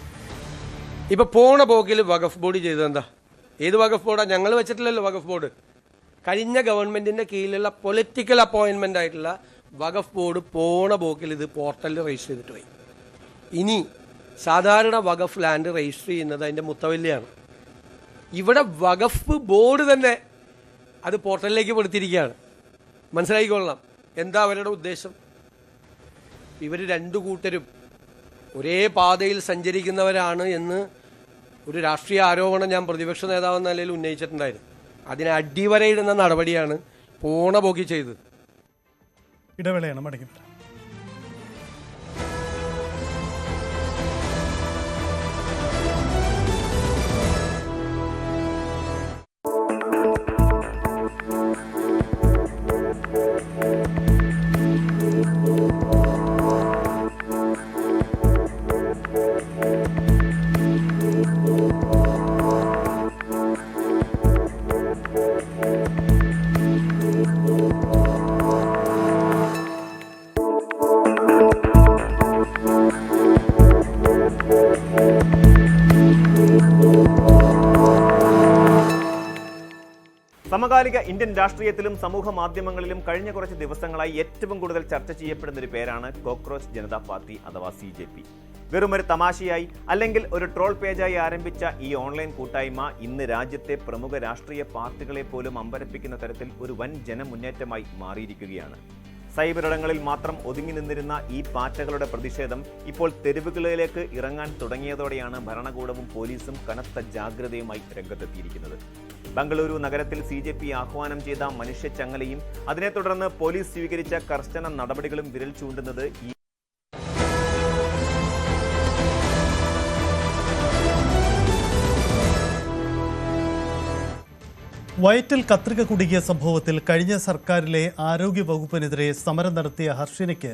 ഇപ്പൊ പോണ പോക്കിൽ വഖഫ് ബോർഡ് ചെയ്തതെന്താ? ഏത് വഖഫ് ബോർഡാണ്? ഞങ്ങൾ വെച്ചിട്ടില്ലല്ലോ വഖഫ് ബോർഡ്. കഴിഞ്ഞ ഗവൺമെന്റിന്റെ കീഴിലുള്ള പൊളിറ്റിക്കൽ അപ്പോയിന്റ്മെന്റ് ആയിട്ടുള്ള വഖഫ് ബോർഡ് പോണ പോക്കിൽ ഇത് പോർട്ടലിൽ രജിസ്റ്റർ ചെയ്തിട്ട് പോയി. ഇനി സാധാരണ വഖഫ് ലാൻഡ് രജിസ്റ്റർ ചെയ്യുന്നത് അതിൻ്റെ മുത്തവല്ലിയാണ്. ഇവിടെ വഖഫ് ബോർഡ് തന്നെ അത് പോർട്ടലിലേക്ക് പെടുത്തിയിരിക്കുകയാണ്. മനസ്സിലാക്കിക്കൊള്ളണം എന്താ അവരുടെ ഉദ്ദേശം. ഇവർ 2 കൂട്ടരും ഒരേ പാതയിൽ സഞ്ചരിക്കുന്നവരാണ് എന്ന് ഒരു രാഷ്ട്രീയ ആരോപണം ഞാൻ പ്രതിപക്ഷ നേതാവെന്ന നിലയിൽ ഉന്നയിച്ചിട്ടുണ്ടായിരുന്നു. അതിനെ അടിവരയിടുന്ന നടപടിയാണ് പോണ പോക്കി ചെയ്തത്. ഇടവേളയാണ്, മടങ്ങി സമകാലിക ഇന്ത്യൻ രാഷ്ട്രീയത്തിലും സമൂഹ മാധ്യമങ്ങളിലും കഴിഞ്ഞ കുറച്ച് ദിവസങ്ങളായി ഏറ്റവും കൂടുതൽ ചർച്ച ചെയ്യപ്പെടുന്ന ഒരു പേരാണ് കോക്രോച്ച് ജനതാ പാർട്ടി അഥവാ CJP. വെറുമൊരു തമാശയായി അല്ലെങ്കിൽ ഒരു ട്രോൾ പേജായി ആരംഭിച്ച ഈ ഓൺലൈൻ കൂട്ടായ്മ ഇന്ന് രാജ്യത്തെ പ്രമുഖ രാഷ്ട്രീയ പാർട്ടികളെ പോലും അമ്പരപ്പിക്കുന്ന തരത്തിൽ ഒരു വൻ ജനമുന്നേറ്റമായി മാറിയിരിക്കുകയാണ്. സൈബർ ഇടങ്ങളിൽ മാത്രം ഒതുങ്ങി നിന്നിരുന്ന ഈ പാറ്റകളുടെ പ്രതിഷേധം ഇപ്പോൾ തെരുവുകളിലേക്ക് ഇറങ്ങാൻ തുടങ്ങിയതോടെയാണ് ഭരണകൂടവും പോലീസും കനത്ത ജാഗ്രതയുമായി രംഗത്തെത്തിയിരിക്കുന്നത്. ബംഗളൂരു നഗരത്തിൽ CJP ആഹ്വാനം ചെയ്ത മനുഷ്യച്ചങ്ങലയും അതിനെ തുടർന്ന് പോലീസ് സ്വീകരിച്ച കർശന നടപടികളും വിരൽ ചൂണ്ടുന്നത് ഈ വയറ്റിൽ കത്രിക കുടുങ്ങിയ സംഭവത്തിൽ കഴിഞ്ഞ സർക്കാരിലെ ആരോഗ്യ വകുപ്പിനെതിരെ സമരം നടത്തിയ ഹർഷിനയ്ക്ക്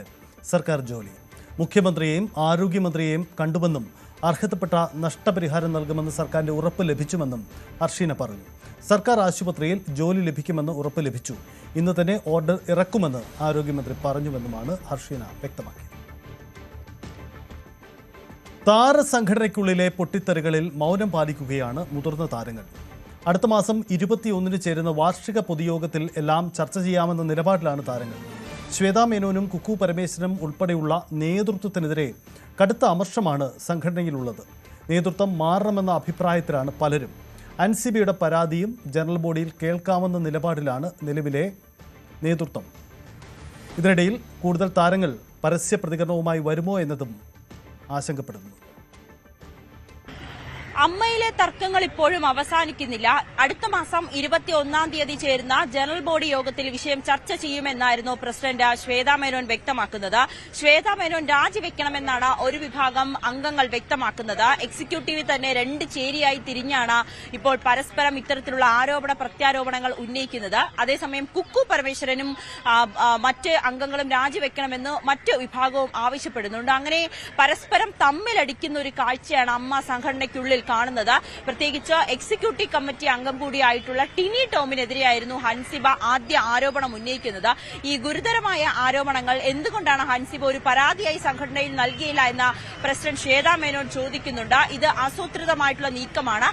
സർക്കാർ ജോലി. മുഖ്യമന്ത്രിയെയും ആരോഗ്യമന്ത്രിയെയും കണ്ടുവെന്നും അർഹതപ്പെട്ട നഷ്ടപരിഹാരം നൽകുമെന്ന് സർക്കാരിന്റെ ഉറപ്പ് ലഭിച്ചുമെന്നും ഹർഷിന പറഞ്ഞു. സർക്കാർ ആശുപത്രിയിൽ ജോലി ലഭിക്കുമെന്ന് ഉറപ്പ് ലഭിച്ചു. ഇന്ന് തന്നെ ഓർഡർ ഇറക്കുമെന്ന് ആരോഗ്യമന്ത്രി പറഞ്ഞുവെന്നുമാണ് ഹർഷിന വ്യക്തമാക്കിയത്. താരസംഘടനയ്ക്കുള്ളിലെ പൊട്ടിത്തെറികളിൽ മൗനം പാലിക്കുകയാണ് മുതിർന്ന താരങ്ങൾ. അടുത്ത മാസം 21 ചേരുന്ന വാർഷിക പൊതുയോഗത്തിൽ എല്ലാം ചർച്ച ചെയ്യാമെന്ന നിലപാടിലാണ് താരങ്ങൾ. ശ്വേതാ മേനോനും കുക്കു പരമേശ്വരനും ഉൾപ്പെടെയുള്ള നേതൃത്വത്തിനെതിരെ കടുത്ത അമർഷമാണ് സംഘടനയിലുള്ളത്. നേതൃത്വം മാറണമെന്ന അഭിപ്രായത്തിലാണ് പലരും. അൻസിബയുടെ പരാതിയും ജനറൽ ബോഡിയിൽ കേൾക്കാമെന്ന നിലപാടിലാണ് നിലവിലെ നേതൃത്വം. ഇതിനിടയിൽ കൂടുതൽ താരങ്ങൾ പരസ്യ പ്രതികരണവുമായി വരുമോ എന്നതും ആശങ്കപ്പെടുന്നു. അമ്മയിലെ തർക്കങ്ങൾ ഇപ്പോഴും അവസാനിക്കുന്നില്ല. അടുത്ത മാസം 21 തീയതി ചേരുന്ന ജനറൽ ബോഡി യോഗത്തിൽ വിഷയം ചർച്ച ചെയ്യുമെന്നായിരുന്നു പ്രസിഡന്റ് ശ്വേതാ മേനോൻ വ്യക്തമാക്കുന്നത്. ശ്വേതാ മേനോൻ രാജിവെക്കണമെന്നാണ് ഒരു വിഭാഗം അംഗങ്ങൾ വ്യക്തമാക്കുന്നത്. എക്സിക്യൂട്ടീവിൽ തന്നെ 2 ചേരിയായി തിരിഞ്ഞാണ് ഇപ്പോൾ പരസ്പരം ഇത്തരത്തിലുള്ള ആരോപണ പ്രത്യാരോപണങ്ങൾ ഉന്നയിക്കുന്നത്. അതേസമയം കുക്കു പരമേശ്വരനും മറ്റ് അംഗങ്ങളും രാജിവെക്കണമെന്ന് മറ്റ് വിഭാഗവും ആവശ്യപ്പെടുന്നുണ്ട്. അങ്ങനെ പരസ്പരം തമ്മിലടിക്കുന്ന ഒരു കാഴ്ചയാണ് അമ്മ സംഘടനയ്ക്കുള്ളിൽ കാണുന്നത്. പ്രത്യേകിച്ച് എക്സിക്യൂട്ടീവ് കമ്മിറ്റി അംഗം കൂടിയായിട്ടുള്ള ടിനി ടോമിനെതിരെയായിരുന്നു ഹൻസിബ ആദ്യ ആരോപണം ഉന്നയിക്കുന്നത്. ഈ ഗുരുതരമായ ആരോപണങ്ങൾ എന്തുകൊണ്ടാണ് ഹൻസിബ ഒരു പരാതിയായി സംഘടനയിൽ നൽകിയില്ല എന്ന് പ്രസിഡന്റ് ശ്വേതാ മേനോൻ ചോദിക്കുന്നുണ്ട്. ഇത് ആസൂത്രിതമായിട്ടുള്ള നീക്കമാണ്.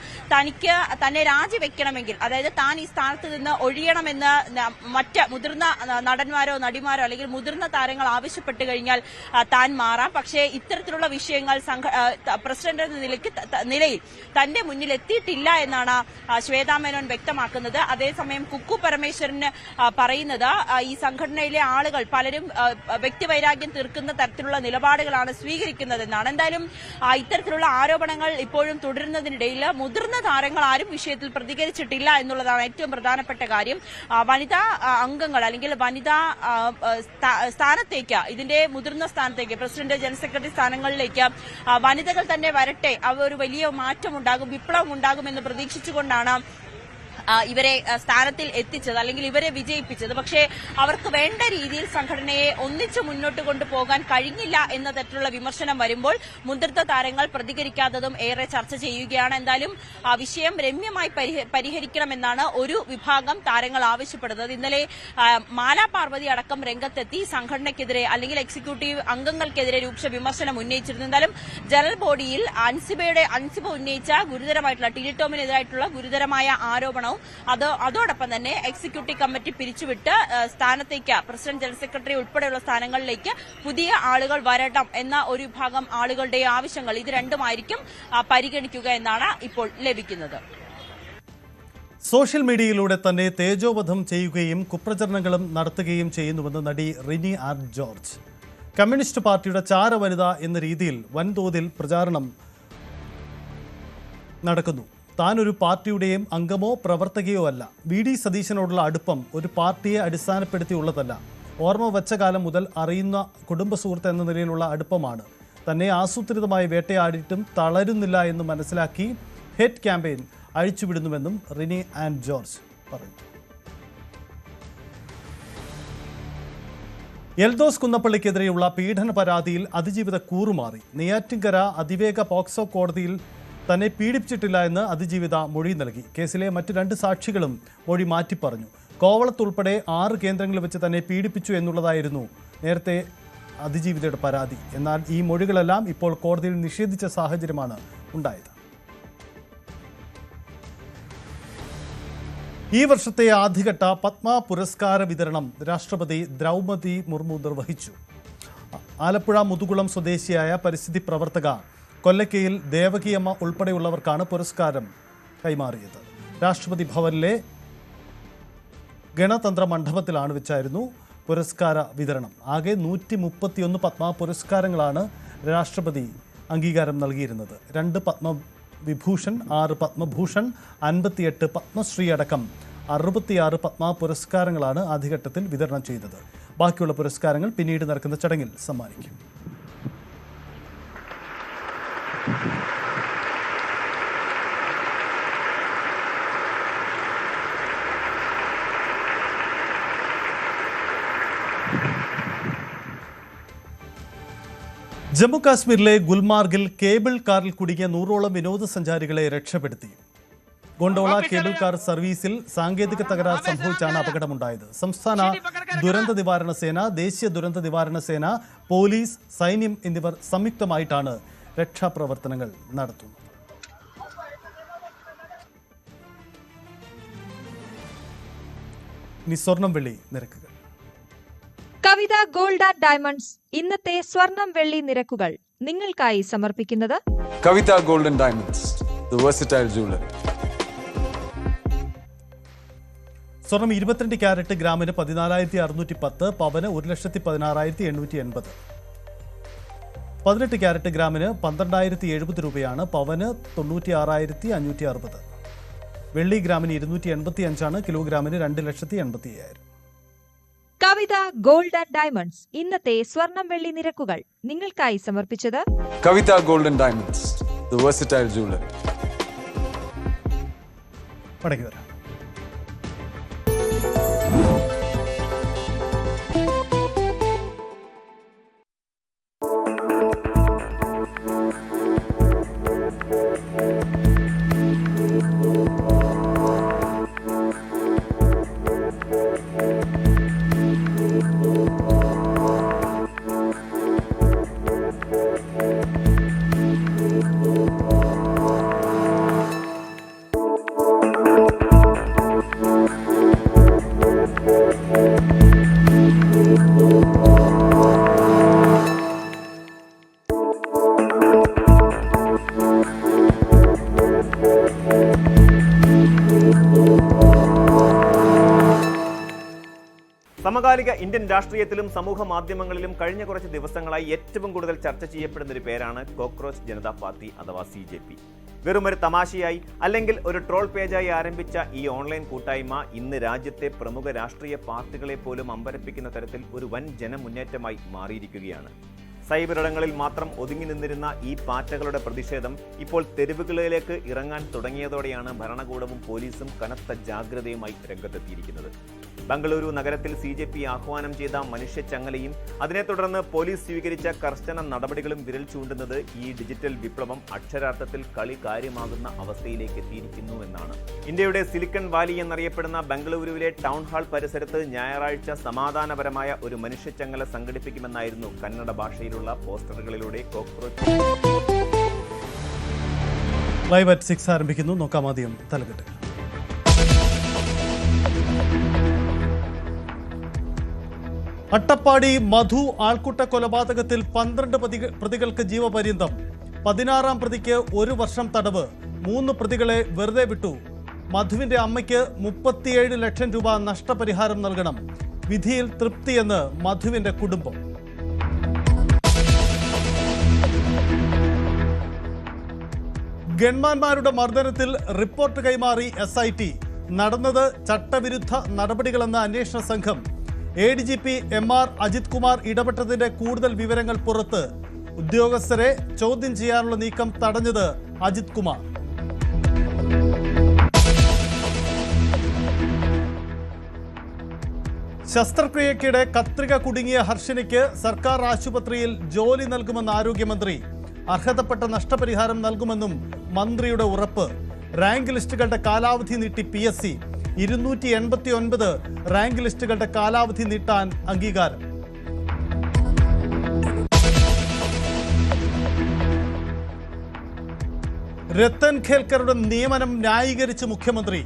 തന്നെ രാജിവെക്കണമെങ്കിൽ, അതായത് താൻ ഈ സ്ഥാനത്ത് നിന്ന് ഒഴിയണമെന്ന് മറ്റ് മുതിർന്ന നടന്മാരോ നടിമാരോ അല്ലെങ്കിൽ മുതിർന്ന താരങ്ങൾ ആവശ്യപ്പെട്ടു കഴിഞ്ഞാൽ താൻ മാറാം. പക്ഷേ ഇത്തരത്തിലുള്ള വിഷയങ്ങൾ പ്രസിഡന്റ് എന്ന നിലയിൽ തന്റെ മുന്നിൽ എത്തിയിട്ടില്ല എന്നാണ് ശ്വേതാ മേനോൻ വ്യക്തമാക്കുന്നത്. അതേസമയം കുക്കു പരമേശ്വരന് പറയുന്നത് ഈ സംഘടനയിലെ ആളുകൾ പലരും വ്യക്തിവൈരാഗ്യം തീർക്കുന്ന തരത്തിലുള്ള നിലപാടുകളാണ് സ്വീകരിക്കുന്നതെന്നാണ്. എന്തായാലും ഇത്തരത്തിലുള്ള ആരോപണങ്ങൾ ഇപ്പോഴും തുടരുന്നതിനിടയിൽ മുതിർന്ന താരങ്ങൾ ആരും വിഷയത്തിൽ പ്രതികരിച്ചിട്ടില്ല എന്നുള്ളതാണ് ഏറ്റവും പ്രധാനപ്പെട്ട കാര്യം. വനിതാ അംഗങ്ങൾ അല്ലെങ്കിൽ വനിതാ സ്ഥാനത്തേക്ക്, ഇതിന്റെ മുതിർന്ന സ്ഥാനത്തേക്ക്, പ്രസിഡന്റ് ജനറൽ സെക്രട്ടറി സ്ഥാനങ്ങളിലേക്ക് വനിതകൾ തന്നെ വരട്ടെ, ഒരു വലിയ മാറ്റമുണ്ടാകും, വിപ്ലവം ഉണ്ടാകുമെന്ന് പ്രതീക്ഷിച്ചുകൊണ്ടാണ് ഇവരെ സ്ഥാനത്തിൽ എത്തിച്ചത് അല്ലെങ്കിൽ ഇവരെ വിജയിപ്പിച്ചത്. പക്ഷേ അവർക്ക് വേണ്ട രീതിയിൽ സംഘടനയെ ഒന്നിച്ച് മുന്നോട്ട് കൊണ്ടുപോകാൻ കഴിഞ്ഞില്ല എന്ന തരത്തിലുള്ള വിമർശനം വരുമ്പോൾ മുതിർന്ന താരങ്ങൾ പ്രതികരിക്കാത്തതും ഏറെ ചർച്ച ചെയ്യുകയാണ്. എന്തായാലും വിഷയം രമ്യമായി പരിഹരിക്കണമെന്നാണ് ഒരു വിഭാഗം താരങ്ങൾ ആവശ്യപ്പെടുന്നത്. ഇന്നലെ മാലാ പാർവതി അടക്കം രംഗത്തെത്തി സംഘടനയ്ക്കെതിരെ അല്ലെങ്കിൽ എക്സിക്യൂട്ടീവ് അംഗങ്ങൾക്കെതിരെ രൂക്ഷ വിമർശനം ഉന്നയിച്ചിരുന്നു. എന്തായാലും ജനറൽ ബോഡിയിൽ അൻസിബ ഉന്നയിച്ച ഗുരുതരമായിട്ടുള്ള ടിനി ടോമിനെതിരായിട്ടുള്ള ഗുരുതരമായ ആരോപണവും അതോടൊപ്പം തന്നെ എക്സിക്യൂട്ടീവ് കമ്മിറ്റി പിരിച്ചുവിട്ട് സ്ഥാനത്തേക്ക് പ്രസിഡന്റ് ജനറൽ സെക്രട്ടറി ഉൾപ്പെടെയുള്ള സ്ഥാനങ്ങളിലേക്ക് പുതിയ ആളുകൾ വരണം എന്ന ഒരു വിഭാഗം ആളുകളുടെ ആവശ്യങ്ങൾ, ഇത് രണ്ടുമായിരിക്കും പരിഗണിക്കുക എന്നാണ് ഇപ്പോൾ ലഭിക്കുന്നത്. സോഷ്യൽ മീഡിയയിലൂടെ തന്നെ തേജോവധം ചെയ്യുകയും കുപ്രചരണങ്ങളും നടത്തുകയും ചെയ്യുന്നുവെന്ന് നടി റിനി ആർ ജോർജ്. കമ്മ്യൂണിസ്റ്റ് പാർട്ടിയുടെ ചാരവനിത എന്ന രീതിയിൽ വൻതോതിൽ പ്രചാരണം നടക്കുന്നു. താനൊരു പാർട്ടിയുടെയും അംഗമോ പ്രവർത്തകയോ അല്ല. VD സതീശനോടുള്ള അടുപ്പം ഒരു പാർട്ടിയെ അടിസ്ഥാനപ്പെടുത്തിയുള്ളതല്ല. ഓർമ്മ വച്ച കാലം മുതൽ അറിയുന്ന കുടുംബ സുഹൃത്ത് എന്ന നിലയിലുള്ള അടുപ്പമാണ്. തന്നെ ആസൂത്രിതമായി വേട്ടയാടിയിട്ടും തളരുന്നില്ല എന്ന് മനസ്സിലാക്കി ഹേറ്റ് ക്യാമ്പയിൻ അഴിച്ചുവിടുന്നുവെന്നും റിനി ആൻഡ് ജോർജ് പറഞ്ഞു. എൽദോസ് കുന്നപ്പള്ളിക്കെതിരെയുള്ള പീഡന പരാതിയിൽ അതിജീവിത കൂറുമാറി. നെയ്യാറ്റിൻകര അതിവേഗ പോക്സോ കോടതിയിൽ തന്നെ പീഡിപ്പിച്ചിട്ടില്ല എന്ന് അതിജീവിത മൊഴി നൽകി. കേസിലെ മറ്റ് 2 സാക്ഷികളും മൊഴി മാറ്റി പറഞ്ഞു. കോവളത്തുൾപ്പെടെ 6 കേന്ദ്രങ്ങളിൽ വെച്ച് തന്നെ പീഡിപ്പിച്ചു എന്നുള്ളതായിരുന്നു നേരത്തെ അതിജീവിതയുടെ പരാതി. എന്നാൽ ഈ മൊഴികളെല്ലാം ഇപ്പോൾ കോടതിയിൽ നിഷേധിച്ച സാഹചര്യമാണ് ഉണ്ടായത്. ഈ വർഷത്തെ ആദ്യഘട്ട പത്മ പുരസ്കാര വിതരണം രാഷ്ട്രപതി ദ്രൗപദി മുർമു നിർവഹിച്ചു. ആലപ്പുഴ മുതുകുളം സ്വദേശിയായ പരിസ്ഥിതി പ്രവർത്തക കൊല്ലക്കയിൽ ദേവകിയമ്മ ഉൾപ്പെടെയുള്ളവർക്കാണ് പുരസ്കാരം കൈമാറിയത്. രാഷ്ട്രപതി ഭവനിലെ ഗണതന്ത്ര മണ്ഡപത്തിലാണ് വെച്ചായിരുന്നു പുരസ്കാര വിതരണം. ആകെ 131 പത്മ പുരസ്കാരങ്ങളാണ് രാഷ്ട്രപതി അംഗീകാരം നൽകിയിരുന്നത്. 2 പത്മവിഭൂഷൺ, 6 പത്മഭൂഷൺ, 58 പത്മശ്രീ അടക്കം 66 പത്മ പുരസ്കാരങ്ങളാണ് ആദ്യഘട്ടത്തിൽ വിതരണം ചെയ്തത്. ബാക്കിയുള്ള പുരസ്കാരങ്ങൾ പിന്നീട് നടക്കുന്ന ചടങ്ങിൽ സമ്മാനിക്കും. ജമ്മു കാശ്മീരിലെ ഗുൽമാർഗിൽ കേബിൾ കാറിൽ കുടുങ്ങിയ 100ഓളം വിനോദസഞ്ചാരികളെ രക്ഷപ്പെടുത്തി. ഗോണ്ടോള കേബിൾ കാർ സർവീസിൽ സാങ്കേതിക തകരാർ സംഭവിച്ചാണ് അപകടമുണ്ടായത്. സംസ്ഥാന ദുരന്ത നിവാരണ സേന, ദേശീയ ദുരന്ത നിവാരണ സേന, പോലീസ്, സൈന്യം എന്നിവർ സംയുക്തമായിട്ടാണ് രക്ഷാപ്രവർത്തനങ്ങൾ നടത്തുന്നത്. ഇനി സ്വർണം വെള്ളി നിരക്കുകൾ. കവിത ഗോൾഡ് ആൻഡ് ഡയമണ്ട്സ് ഇന്നത്തെ സ്വർണം വെള്ളി നിരക്കുകൾ നിങ്ങൾക്കായി സമർപ്പിക്കുന്നത് Kavitha gold and diamonds, the versatile jewellery. സ്വർണം 22 ക്യാരറ്റ് ഗ്രാമിന് 14,610, പവന് 1,16,880. 18 ക്യാരറ്റ് ഗ്രാമിന് 12,070 രൂപയാണ്, പവന് 96,560. വെള്ളി ഗ്രാമിന് 285 കിലോഗ്രാമിന് 2,80,000. കവിത ഗോൾഡ് ആൻഡ് ഡയമണ്ട്സ് ഇന്നത്തെ സ്വർണം വെള്ളി നിരക്കുകൾ നിങ്ങൾക്കായി സമർപ്പിച്ചത് Kavitha gold and diamonds, the versatile jewellery. മടങ്ങി വരാം. സമകാലിക ഇന്ത്യൻ രാഷ്ട്രീയത്തിലും സമൂഹ മാധ്യമങ്ങളിലും കഴിഞ്ഞ കുറച്ച് ദിവസങ്ങളായി ഏറ്റവും കൂടുതൽ ചർച്ച ചെയ്യപ്പെടുന്ന ഒരു പേരാണ് കോക്രോച്ച് ജനതാ പാർട്ടി അഥവാ CJP. വെറുമൊരു തമാശയായി അല്ലെങ്കിൽ ഒരു ട്രോൾ പേജായി ആരംഭിച്ച ഈ ഓൺലൈൻ കൂട്ടായ്മ ഇന്ന് രാജ്യത്തെ പ്രമുഖ രാഷ്ട്രീയ പാർട്ടികളെ പോലും അമ്പരപ്പിക്കുന്ന തരത്തിൽ ഒരു വൻ ജനമുന്നേറ്റമായി മാറിയിരിക്കുകയാണ്. സൈബറിടങ്ങളിൽ മാത്രം ഒതുങ്ങി നിന്നിരുന്ന ഈ പാറ്റകളുടെ പ്രതിഷേധം ഇപ്പോൾ തെരുവുകളിലേക്ക് ഇറങ്ങാൻ തുടങ്ങിയതോടെയാണ് ഭരണകൂടവും പോലീസും കനത്ത ജാഗ്രതയുമായി രംഗത്തെത്തിയിരിക്കുന്നത്. ബംഗളൂരു നഗരത്തിൽ CJP ആഹ്വാനം ചെയ്ത മനുഷ്യച്ചങ്ങലയും അതിനെ തുടർന്ന് പോലീസ് സ്വീകരിച്ച കർശന നടപടികളും വിരൽ ചൂണ്ടുന്നത് ഈ ഡിജിറ്റൽ വിപ്ലവം അക്ഷരാർത്ഥത്തിൽ കളി കാര്യമാകുന്ന അവസ്ഥയിലേക്ക് എത്തിയിരിക്കുന്നു എന്നാണ്. ഇന്ത്യയുടെ സിലിക്കൺ വാലി എന്നറിയപ്പെടുന്ന ബംഗളൂരുവിലെ ടൗൺ ഹാൾ പരിസരത്ത് ഞായറാഴ്ച സമാധാനപരമായ ഒരു മനുഷ്യച്ചങ്ങല സംഘടിപ്പിക്കുമെന്നായിരുന്നു കന്നഡ ഭാഷയിലുള്ള പോസ്റ്ററുകളിലൂടെ കോക്രോച്ച്. ലൈവ് അറ്റ് 6 ആരംഭിക്കുന്നു. നോക്കാം ആദ്യം തലക്കെട്ടുകൾ. അട്ടപ്പാടി മധു ആൾക്കൂട്ട കൊലപാതകത്തിൽ 12 പ്രതികൾക്ക് ജീവപര്യന്തം. 16ാം പ്രതിക്ക് 1 വർഷം തടവ്. 3 പ്രതികളെ വെറുതെ വിട്ടു. മധുവിന്റെ അമ്മയ്ക്ക് 37 ലക്ഷം രൂപ നഷ്ടപരിഹാരം നൽകണം. വിധിയിൽ തൃപ്തിയെന്ന് മധുവിന്റെ കുടുംബം. ഗൺമാന്മാരുടെ മർദ്ദനത്തിൽ റിപ്പോർട്ട് കൈമാറി SIT. നടന്നത് ചട്ടവിരുദ്ധ നടപടികളെന്ന അന്വേഷണ സംഘം. ADGP MR അജിത് കുമാർ ഇടപെട്ടതിന്റെ കൂടുതൽ വിവരങ്ങൾ പുറത്ത്. ഉദ്യോഗസ്ഥരെ ചോദ്യം ചെയ്യാനുള്ള നീക്കം തടഞ്ഞത് അജിത് കുമാർ. ശസ്ത്രക്രിയക്കിടെ കത്രിക കുടുങ്ങിയ ഹർഷിനിക്ക് സർക്കാർ ആശുപത്രിയിൽ ജോലി നൽകുമെന്ന് ആരോഗ്യമന്ത്രി. അർഹതപ്പെട്ട നഷ്ടപരിഹാരം നൽകുമെന്നും മന്ത്രിയുടെ ഉറപ്പ്. റാങ്ക് ലിസ്റ്റുകളുടെ കാലാവധി നീട്ടി PSC. 289 റാങ്ക് ലിസ്റ്റുകളുടെ കാലാവധി നീട്ടാൻ അംഗീകാരം. രത്തൻ ഖേൽക്കറുടെ നിയമനം ന്യായീകരിച്ച് മുഖ്യമന്ത്രി.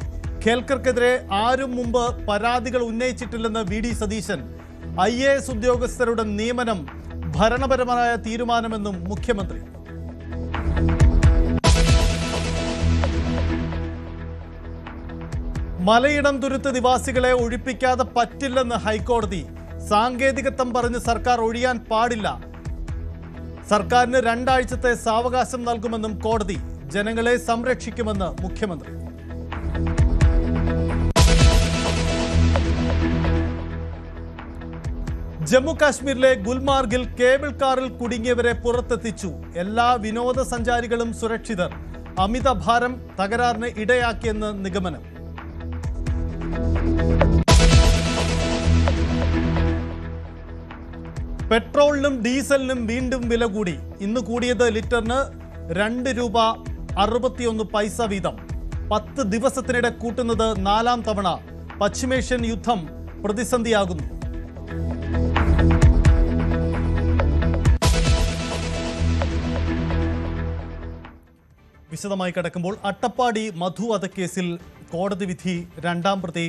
ഖേൽക്കർക്കെതിരെ ആരും മുമ്പ് പരാതികൾ ഉന്നയിച്ചിട്ടില്ലെന്ന് വി ഡി സതീശൻ. IAS ഉദ്യോഗസ്ഥരുടെ നിയമനം ഭരണപരമായ തീരുമാനമെന്നും മുഖ്യമന്ത്രി. മലയിടം ദുരന്ത നിവാസികളെ ഒഴിപ്പിക്കാതെ പറ്റില്ലെന്ന് ഹൈക്കോടതി. സാങ്കേതികത്വം പറഞ്ഞ് സർക്കാർ ഒഴിയാൻ പാടില്ല. സർക്കാരിന് 2 ആഴ്ചത്തെ സാവകാശം നൽകുമെന്നും കോടതി. ജനങ്ങളെ സംരക്ഷിക്കുമെന്ന് മുഖ്യമന്ത്രി. ജമ്മു കാശ്മീരിലെ ഗുൽമാർഗിൽ കേബിൾ കാറിൽ കുടുങ്ങിയവരെ പുറത്തെത്തിച്ചു. എല്ലാ വിനോദസഞ്ചാരികളും സുരക്ഷിതർ. അമിത ഭാരം തകരാറിന് ഇടയാക്കിയെന്ന് നിഗമനം. പെട്രോളിനും ഡീസലിനും വീണ്ടും വില കൂടി. ഇന്ന് കൂടിയത് ലിറ്ററിന് 2 രൂപ 61 പൈസ വീതം. 10 ദിവസത്തിനിടെ കൂട്ടുന്നത് 4ാം തവണ. പശ്ചിമേഷ്യൻ യുദ്ധം പ്രതിസന്ധിയാകുന്നു. വിശദമായി കിടക്കുമ്പോൾ അട്ടപ്പാടി മധു വധക്കേസിൽ കോടതി വിധി 2ാം പ്രതി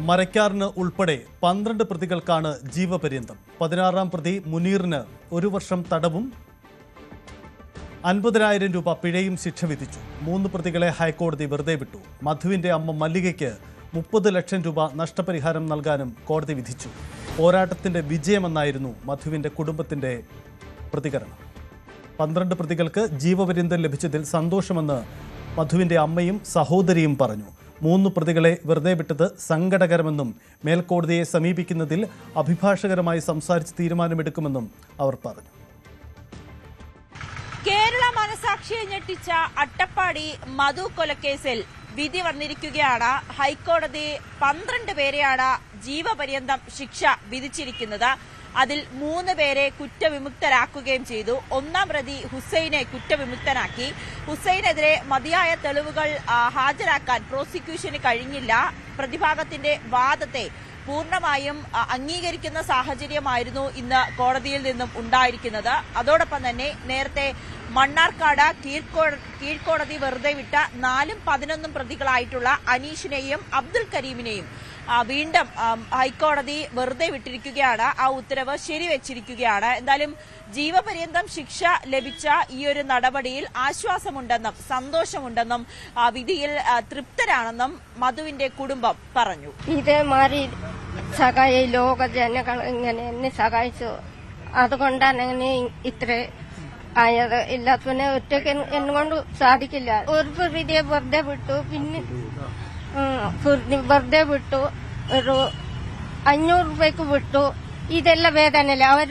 മരക്കാറിന് ഉൾപ്പെടെ 12 പ്രതികൾക്കാണ് ജീവപര്യന്തം. 16ാം പ്രതി മുനീറിന് 1 വർഷം തടവും 50,000 രൂപ പിഴയും ശിക്ഷ വിധിച്ചു. 3 പ്രതികളെ ഹൈക്കോടതി വെറുതെ വിട്ടു. മധുവിന്റെ അമ്മ മല്ലികയ്ക്ക് 30 ലക്ഷം രൂപ നഷ്ടപരിഹാരം നൽകാനും കോടതി വിധിച്ചു. പോരാട്ടത്തിന്റെ വിജയമെന്നായിരുന്നു മധുവിന്റെ കുടുംബത്തിന്റെ പ്രതികരണം. 12 പ്രതികൾക്ക് ജീവപര്യന്തം ലഭിച്ചതിൽ സന്തോഷമെന്ന് മധുവിന്റെ അമ്മയും സഹോദരിയും പറഞ്ഞു. 3 പ്രതികളെ വെറുതെ വിട്ടത് സങ്കടകരമെന്നും മേൽക്കോടതിയെ സമീപിക്കുന്നതിൽ അഭിഭാഷകരുമായി സംസാരിച്ച് തീരുമാനമെടുക്കുമെന്നും അവർ പറഞ്ഞു. കേരള മനസാക്ഷിയെ ഞെട്ടിച്ച അട്ടപ്പാടി മധു കൊലക്കേസിൽ വിധി വന്നിരിക്കുകയാണ്. ഹൈക്കോടതി 12 പേരെയാണ് ജീവപര്യന്തം ശിക്ഷ വിധിച്ചിരിക്കുന്നത്. അതിൽ 3 പേരെ കുറ്റവിമുക്തരാക്കുകയും ചെയ്തു. 1ാം പ്രതി ഹുസൈനെ കുറ്റവിമുക്തനാക്കി. ഹുസൈനെതിരെ മതിയായ തെളിവുകൾ ഹാജരാക്കാൻ പ്രോസിക്യൂഷന് കഴിഞ്ഞില്ല. പ്രതിഭാഗത്തിന്റെ വാദത്തെ പൂർണ്ണമായും അംഗീകരിക്കുന്ന സാഹചര്യമായിരുന്നു ഇന്ന് കോടതിയിൽ നിന്നും ഉണ്ടായിരിക്കുന്നത്. അതോടൊപ്പം തന്നെ നേരത്തെ മണ്ണാർക്കാട് കീഴ്ക്കോടതി വെറുതെ വിട്ട 4ഉം 11ഉം പ്രതികളായിട്ടുള്ള അനീഷിനെയും അബ്ദുൽ കരീമിനെയും വീണ്ടും ഹൈക്കോടതി വെറുതെ വിട്ടിരിക്കുകയാണ്. ആ ഉത്തരവ് ശരിവെച്ചിരിക്കുകയാണ്. എന്തായാലും ജീവപര്യന്തം ശിക്ഷ ലഭിച്ച ഈ ഒരു നടപടിയിൽ ആശ്വാസമുണ്ടെന്നും സന്തോഷമുണ്ടെന്നും വിധിയിൽ തൃപ്തരാണെന്നും മധുവിന്റെ കുടുംബം പറഞ്ഞു. ഇതേമാതിരി ലോക ജനങ്ങൾ ഇങ്ങനെ എന്നെ സഹായിച്ചു. അതുകൊണ്ടാണ് അങ്ങനെ ഇത്ര ആയത്. ഇല്ലാത്തവനെ ഒറ്റയ്ക്ക് എന്നുകൊണ്ട് സാധിക്കില്ല. ഒരു പ്രതിയെ വെറുതെ വിട്ടു. പിന്നെ വെറുതെ വിട്ടു. ഒരു 500 രൂപയ്ക്ക് വിട്ടു. ഇതെല്ലാം വേദനയില്ല. അവർ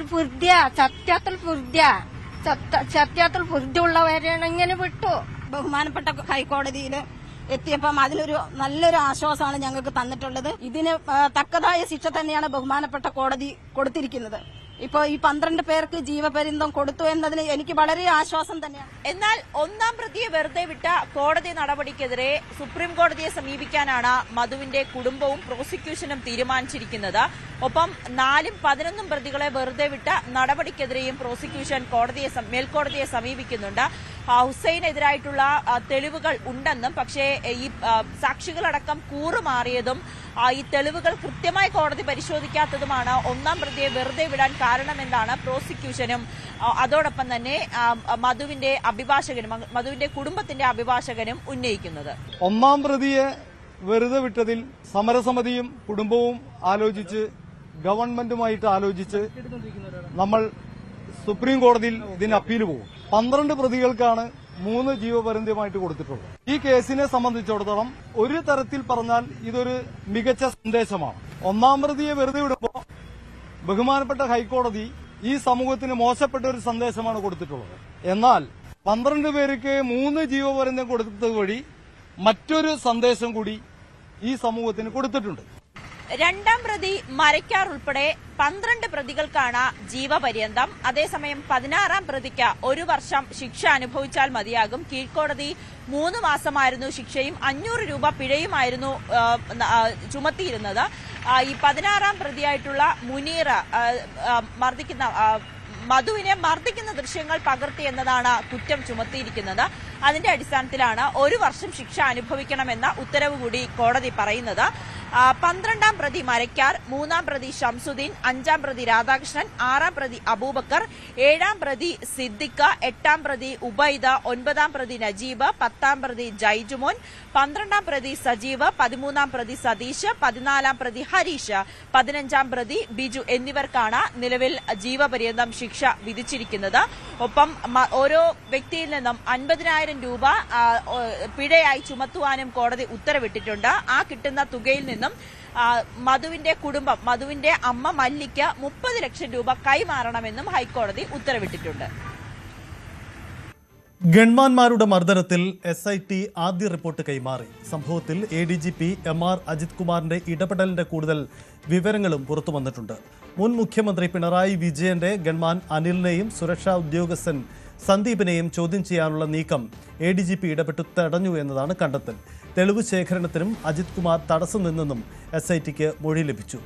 സത്യത്തിൽ ബുദ്ധിയുള്ളവരെയാണ് ഇങ്ങനെ വിട്ടു. ബഹുമാനപ്പെട്ട ഹൈക്കോടതിയിൽ എത്തിയപ്പം അതിലൊരു നല്ലൊരു ആശ്വാസമാണ് ഞങ്ങൾക്ക് തന്നിട്ടുള്ളത്. ഇതിന് തക്കതായ ശിക്ഷ തന്നെയാണ് ബഹുമാനപ്പെട്ട കോടതി കൊടുത്തിരിക്കുന്നത്. ഇപ്പോൾ ഈ 12 പേർക്ക് ജീവപര്യന്തം കൊടുത്തു എന്നതിന് എനിക്ക് വളരെ ആശ്വാസം തന്നെയാണ്. എന്നാൽ 1ാം പ്രതിയെ വെറുതെ വിട്ട കോടതി നടപടിക്കെതിരെ സുപ്രീം കോടതിയെ സമീപിക്കാനാണ് മധുവിന്റെ കുടുംബവും പ്രോസിക്യൂഷനും തീരുമാനിച്ചിരിക്കുന്നത്. ഒപ്പം 4ഉം 11ഉം പ്രതികളെ വെറുതെ വിട്ട നടപടിക്കെതിരെയും പ്രോസിക്യൂഷൻ മേൽക്കോടതിയെ സമീപിക്കുന്നുണ്ട്. ഹുസൈനെതിരായിട്ടുള്ള തെളിവുകൾ ഉണ്ടെന്നും പക്ഷേ ഈ സാക്ഷികളടക്കം കൂറുമാറിയതും ഈ തെളിവുകൾ കൃത്യമായി കോടതി പരിശോധിക്കാത്തതുമാണ് 1ാം പ്രതിയെ വെറുതെ വിടാൻ കാരണമെന്നാണ് പ്രോസിക്യൂഷനും അതോടൊപ്പം തന്നെ മധുവിന്റെ കുടുംബത്തിന്റെ അഭിഭാഷകനും ഉന്നയിക്കുന്നത്. 1ാം പ്രതിയെ വെറുതെ വിട്ടതിൽ സമരസമിതിയും കുടുംബവും ആലോചിച്ച് ഗവൺമെന്റുമായിട്ട് ആലോചിച്ച് നമ്മൾ സുപ്രീം കോടതിയിൽ ഇതിന് അപ്പീൽ പോകും. 12 പ്രതികൾക്കാണ് 3 ജീവപര്യന്തമായിട്ട് കൊടുത്തിട്ടുള്ളത്. ഈ കേസിനെ സംബന്ധിച്ചിടത്തോളം ഒരു തരത്തിൽ പറഞ്ഞാൽ ഇതൊരു മികച്ച സന്ദേശമാണ്. 1ാം പ്രതിയെ വെറുതെ വിടുമ്പോൾ ബഹുമാനപ്പെട്ട ഹൈക്കോടതി ഈ സമൂഹത്തിന് മോശപ്പെട്ട ഒരു സന്ദേശമാണ് കൊടുത്തിട്ടുള്ളത്. എന്നാൽ 12 പേർക്ക് 3 ജീവപര്യന്തം കൊടുത്തത് വഴി മറ്റൊരു സന്ദേശം കൂടി ഈ സമൂഹത്തിന് കൊടുത്തിട്ടുണ്ട്. 2ാം പ്രതി മരക്കാർ ഉൾപ്പെടെ 12 പ്രതികൾക്കാണ് ജീവപര്യന്തം. അതേസമയം 16ാം പ്രതിക്ക് 1 വർഷം ശിക്ഷ അനുഭവിച്ചാൽ മതിയാകും. കീഴ്ക്കോടതി 3 മാസമായിരുന്നു ശിക്ഷയും 500 രൂപ പിഴയുമായിരുന്നു ചുമത്തിയിരുന്നത്. ഈ 16ാം പ്രതിയായിട്ടുള്ള മുനീർ മധുവിനെ മർദ്ദിക്കുന്ന ദൃശ്യങ്ങൾ പകർത്തി എന്നതാണ് കുറ്റം ചുമത്തിയിരിക്കുന്നത്. അതിന്റെ അടിസ്ഥാനത്തിലാണ് 1 വർഷം ശിക്ഷ അനുഭവിക്കണമെന്ന ഉത്തരവ് കൂടി കോടതി പറയുന്നത്. 12-ാം പ്രതി മരക്കാർ, 3-ാം പ്രതി ഷംസുദ്ദീൻ, 5-ാം പ്രതി രാധാകൃഷ്ണൻ, 6-ാം പ്രതി അബൂബക്കർ, 7-ാം പ്രതി സിദ്ദിഖ, 8-ാം പ്രതി ഉബൈദ, 9-ാം പ്രതി നജീബ്, 10-ാം പ്രതി ജൈജുമോൻ, 12-ാം പ്രതി സജീവ്, 13-ാം പ്രതി സതീഷ്, 14-ാം പ്രതി ഹരീഷ്, 15-ാം പ്രതി ബിജു എന്നിവർക്കാണ് നിലവിൽ ജീവപര്യന്തം ശിക്ഷ വിധിച്ചിരിക്കുന്നത്. ഒപ്പം ഓരോ വ്യക്തിയിൽ നിന്നും 50,000 രൂപ പിഴയായി ചുമത്തുവാനും കോടതി ഉത്തരവിട്ടിട്ടുണ്ട്. ആ കിട്ടുന്ന തുകയിൽ നിന്നും മധുവിന്റെ കുടുംബം, മധുവിന്റെ അമ്മ മല്ലിക്ക് 30 ലക്ഷം രൂപ കൈമാറണമെന്നും ഹൈക്കോടതി ഉത്തരവിട്ടിട്ടുണ്ട്. ഗൺമാന്മാരുടെ മർദ്ദനത്തിൽ SIT ആദ്യ റിപ്പോർട്ട് കൈമാറി. സംഭവത്തിൽ ADGP MR അജിത് കുമാറിന്റെ ഇടപെടലിന്റെ കൂടുതൽ വിവരങ്ങളും പുറത്തു വന്നിട്ടുണ്ട്. മുൻ മുഖ്യമന്ത്രി പിണറായി വിജയന്റെ ഗൺമാൻ അനിലിനെയും സുരക്ഷാ ഉദ്യോഗസ്ഥൻ സന്ദീപിനെയും ചോദ്യം ചെയ്യാനുള്ള നീക്കം ADGP ഇടപെട്ട് തടഞ്ഞു എന്നതാണ് കണ്ടെത്തൽ. തെളിവ് ശേഖരണത്തിനും അജിത് കുമാർ തടസ്സം നിന്നെന്നും SITക്ക് മൊഴി ലഭിച്ചു.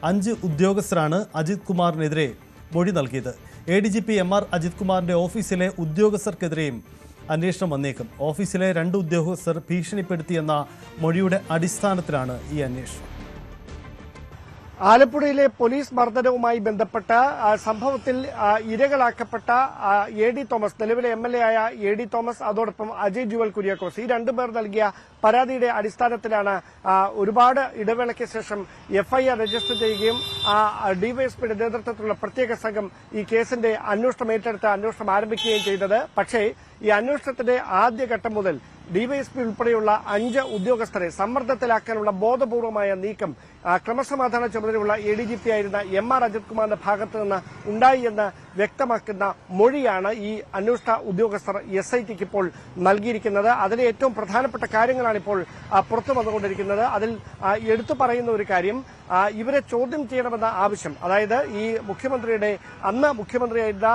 5 ഉദ്യോഗസ്ഥരാണ് അജിത് കുമാറിനെതിരെ മൊഴി നൽകിയത്. ADGP MR അജിത് കുമാറിന്റെ ഓഫീസിലെ ഉദ്യോഗസ്ഥർക്കെതിരെയും അന്വേഷണം വന്നേക്കും. ഓഫീസിലെ 2 ഉദ്യോഗസ്ഥർ ഭീഷണിപ്പെടുത്തിയെന്ന മൊഴിയുടെ അടിസ്ഥാനത്തിലാണ് ഈ അന്വേഷണം. ആലപ്പുഴയിലെ പോലീസ് മർദ്ദനവുമായി ബന്ധപ്പെട്ട സംഭവത്തിൽ ഇരകളാക്കപ്പെട്ട AD തോമസ്, നിലവിലെ MLA ആയ AD തോമസ്, അതോടൊപ്പം അജയ് ജുവൽ കുര്യാക്കോസ്, ഈ 2 പേർ നൽകിയ പരാതിയുടെ അടിസ്ഥാനത്തിലാണ് ഒരുപാട് ഇടവേളയ്ക്ക് ശേഷം FIR രജിസ്റ്റർ ചെയ്യുകയും ഡിവൈഎസ്പിയുടെ നേതൃത്വത്തിലുള്ള പ്രത്യേക സംഘം ഈ കേസിന്റെ അന്വേഷണം ഏറ്റെടുത്ത് അന്വേഷണം ആരംഭിക്കുകയും ചെയ്തത്. പക്ഷേ ഈ അന്വേഷണത്തിന്റെ ആദ്യഘട്ടം മുതൽ ഡിവൈഎസ്പി ഉൾപ്പെടെയുള്ള 5 ഉദ്യോഗസ്ഥരെ സമ്മർദ്ദത്തിലാക്കാനുള്ള ബോധപൂർവമായ നീക്കം ക്രമസമാധാന ചുമതലയുള്ള ADGP ആയിരുന്ന MR അജിത് കുമാറിന്റെ ഭാഗത്തു നിന്ന് ഉണ്ടായി എന്ന് വ്യക്തമാക്കുന്ന മൊഴിയാണ് ഈ അന്വേഷണ ഉദ്യോഗസ്ഥർ SITക്ക് ഇപ്പോൾ നൽകിയിരിക്കുന്നത്. അതിലെ ഏറ്റവും പ്രധാനപ്പെട്ട കാര്യങ്ങളാണ് ഇപ്പോൾ പുറത്തു വന്നുകൊണ്ടിരിക്കുന്നത്. അതിൽ എടുത്തു പറയുന്ന ഒരു കാര്യം, ഇവരെ ചോദ്യം ചെയ്യണമെന്ന ആവശ്യം, അതായത് ഈ അന്ന് മുഖ്യമന്ത്രിയായിരുന്ന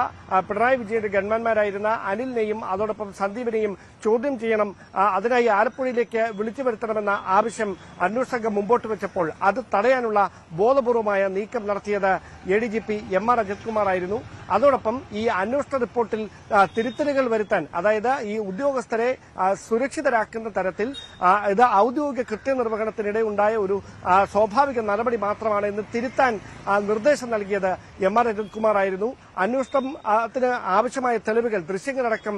പിണറായി വിജയന്റെ ഗൺമാന്മാരായിരുന്ന അനിലിനെയും അതോടൊപ്പം സന്ദീപിനെയും ചോദ്യം ചെയ്യണം, അതിനായി ആലപ്പുഴയിലേക്ക് വിളിച്ചു വരുത്തണമെന്ന ആവശ്യം അന്വേഷണ സംഘം മുമ്പോട്ട് വെച്ചപ്പോൾ അത് തടയാനുള്ള ബോധപൂർവമായ നീക്കം നടത്തിയത് ADGP MR അജിത് കുമാർ ആയിരുന്നു. അതോടൊപ്പം ഈ അന്വേഷണ റിപ്പോർട്ടിൽ തിരുത്തലുകൾ വരുത്താൻ, അതായത് ഈ ഉദ്യോഗസ്ഥരെ സുരക്ഷിതരാക്കുന്ന തരത്തിൽ ഇത് ഔദ്യോഗിക കൃത്യനിർവഹണത്തിനിടെ ഉണ്ടായ ഒരു സ്വാഭാവിക നടപടി മാത്രമാണ് എന്ന് തിരുത്താൻ നിർദ്ദേശം നൽകിയത് MR അജിത് കുമാർ ആയിരുന്നു. അന്വേഷണത്തിന് ആവശ്യമായ തെളിവുകൾ, ദൃശ്യങ്ങളടക്കം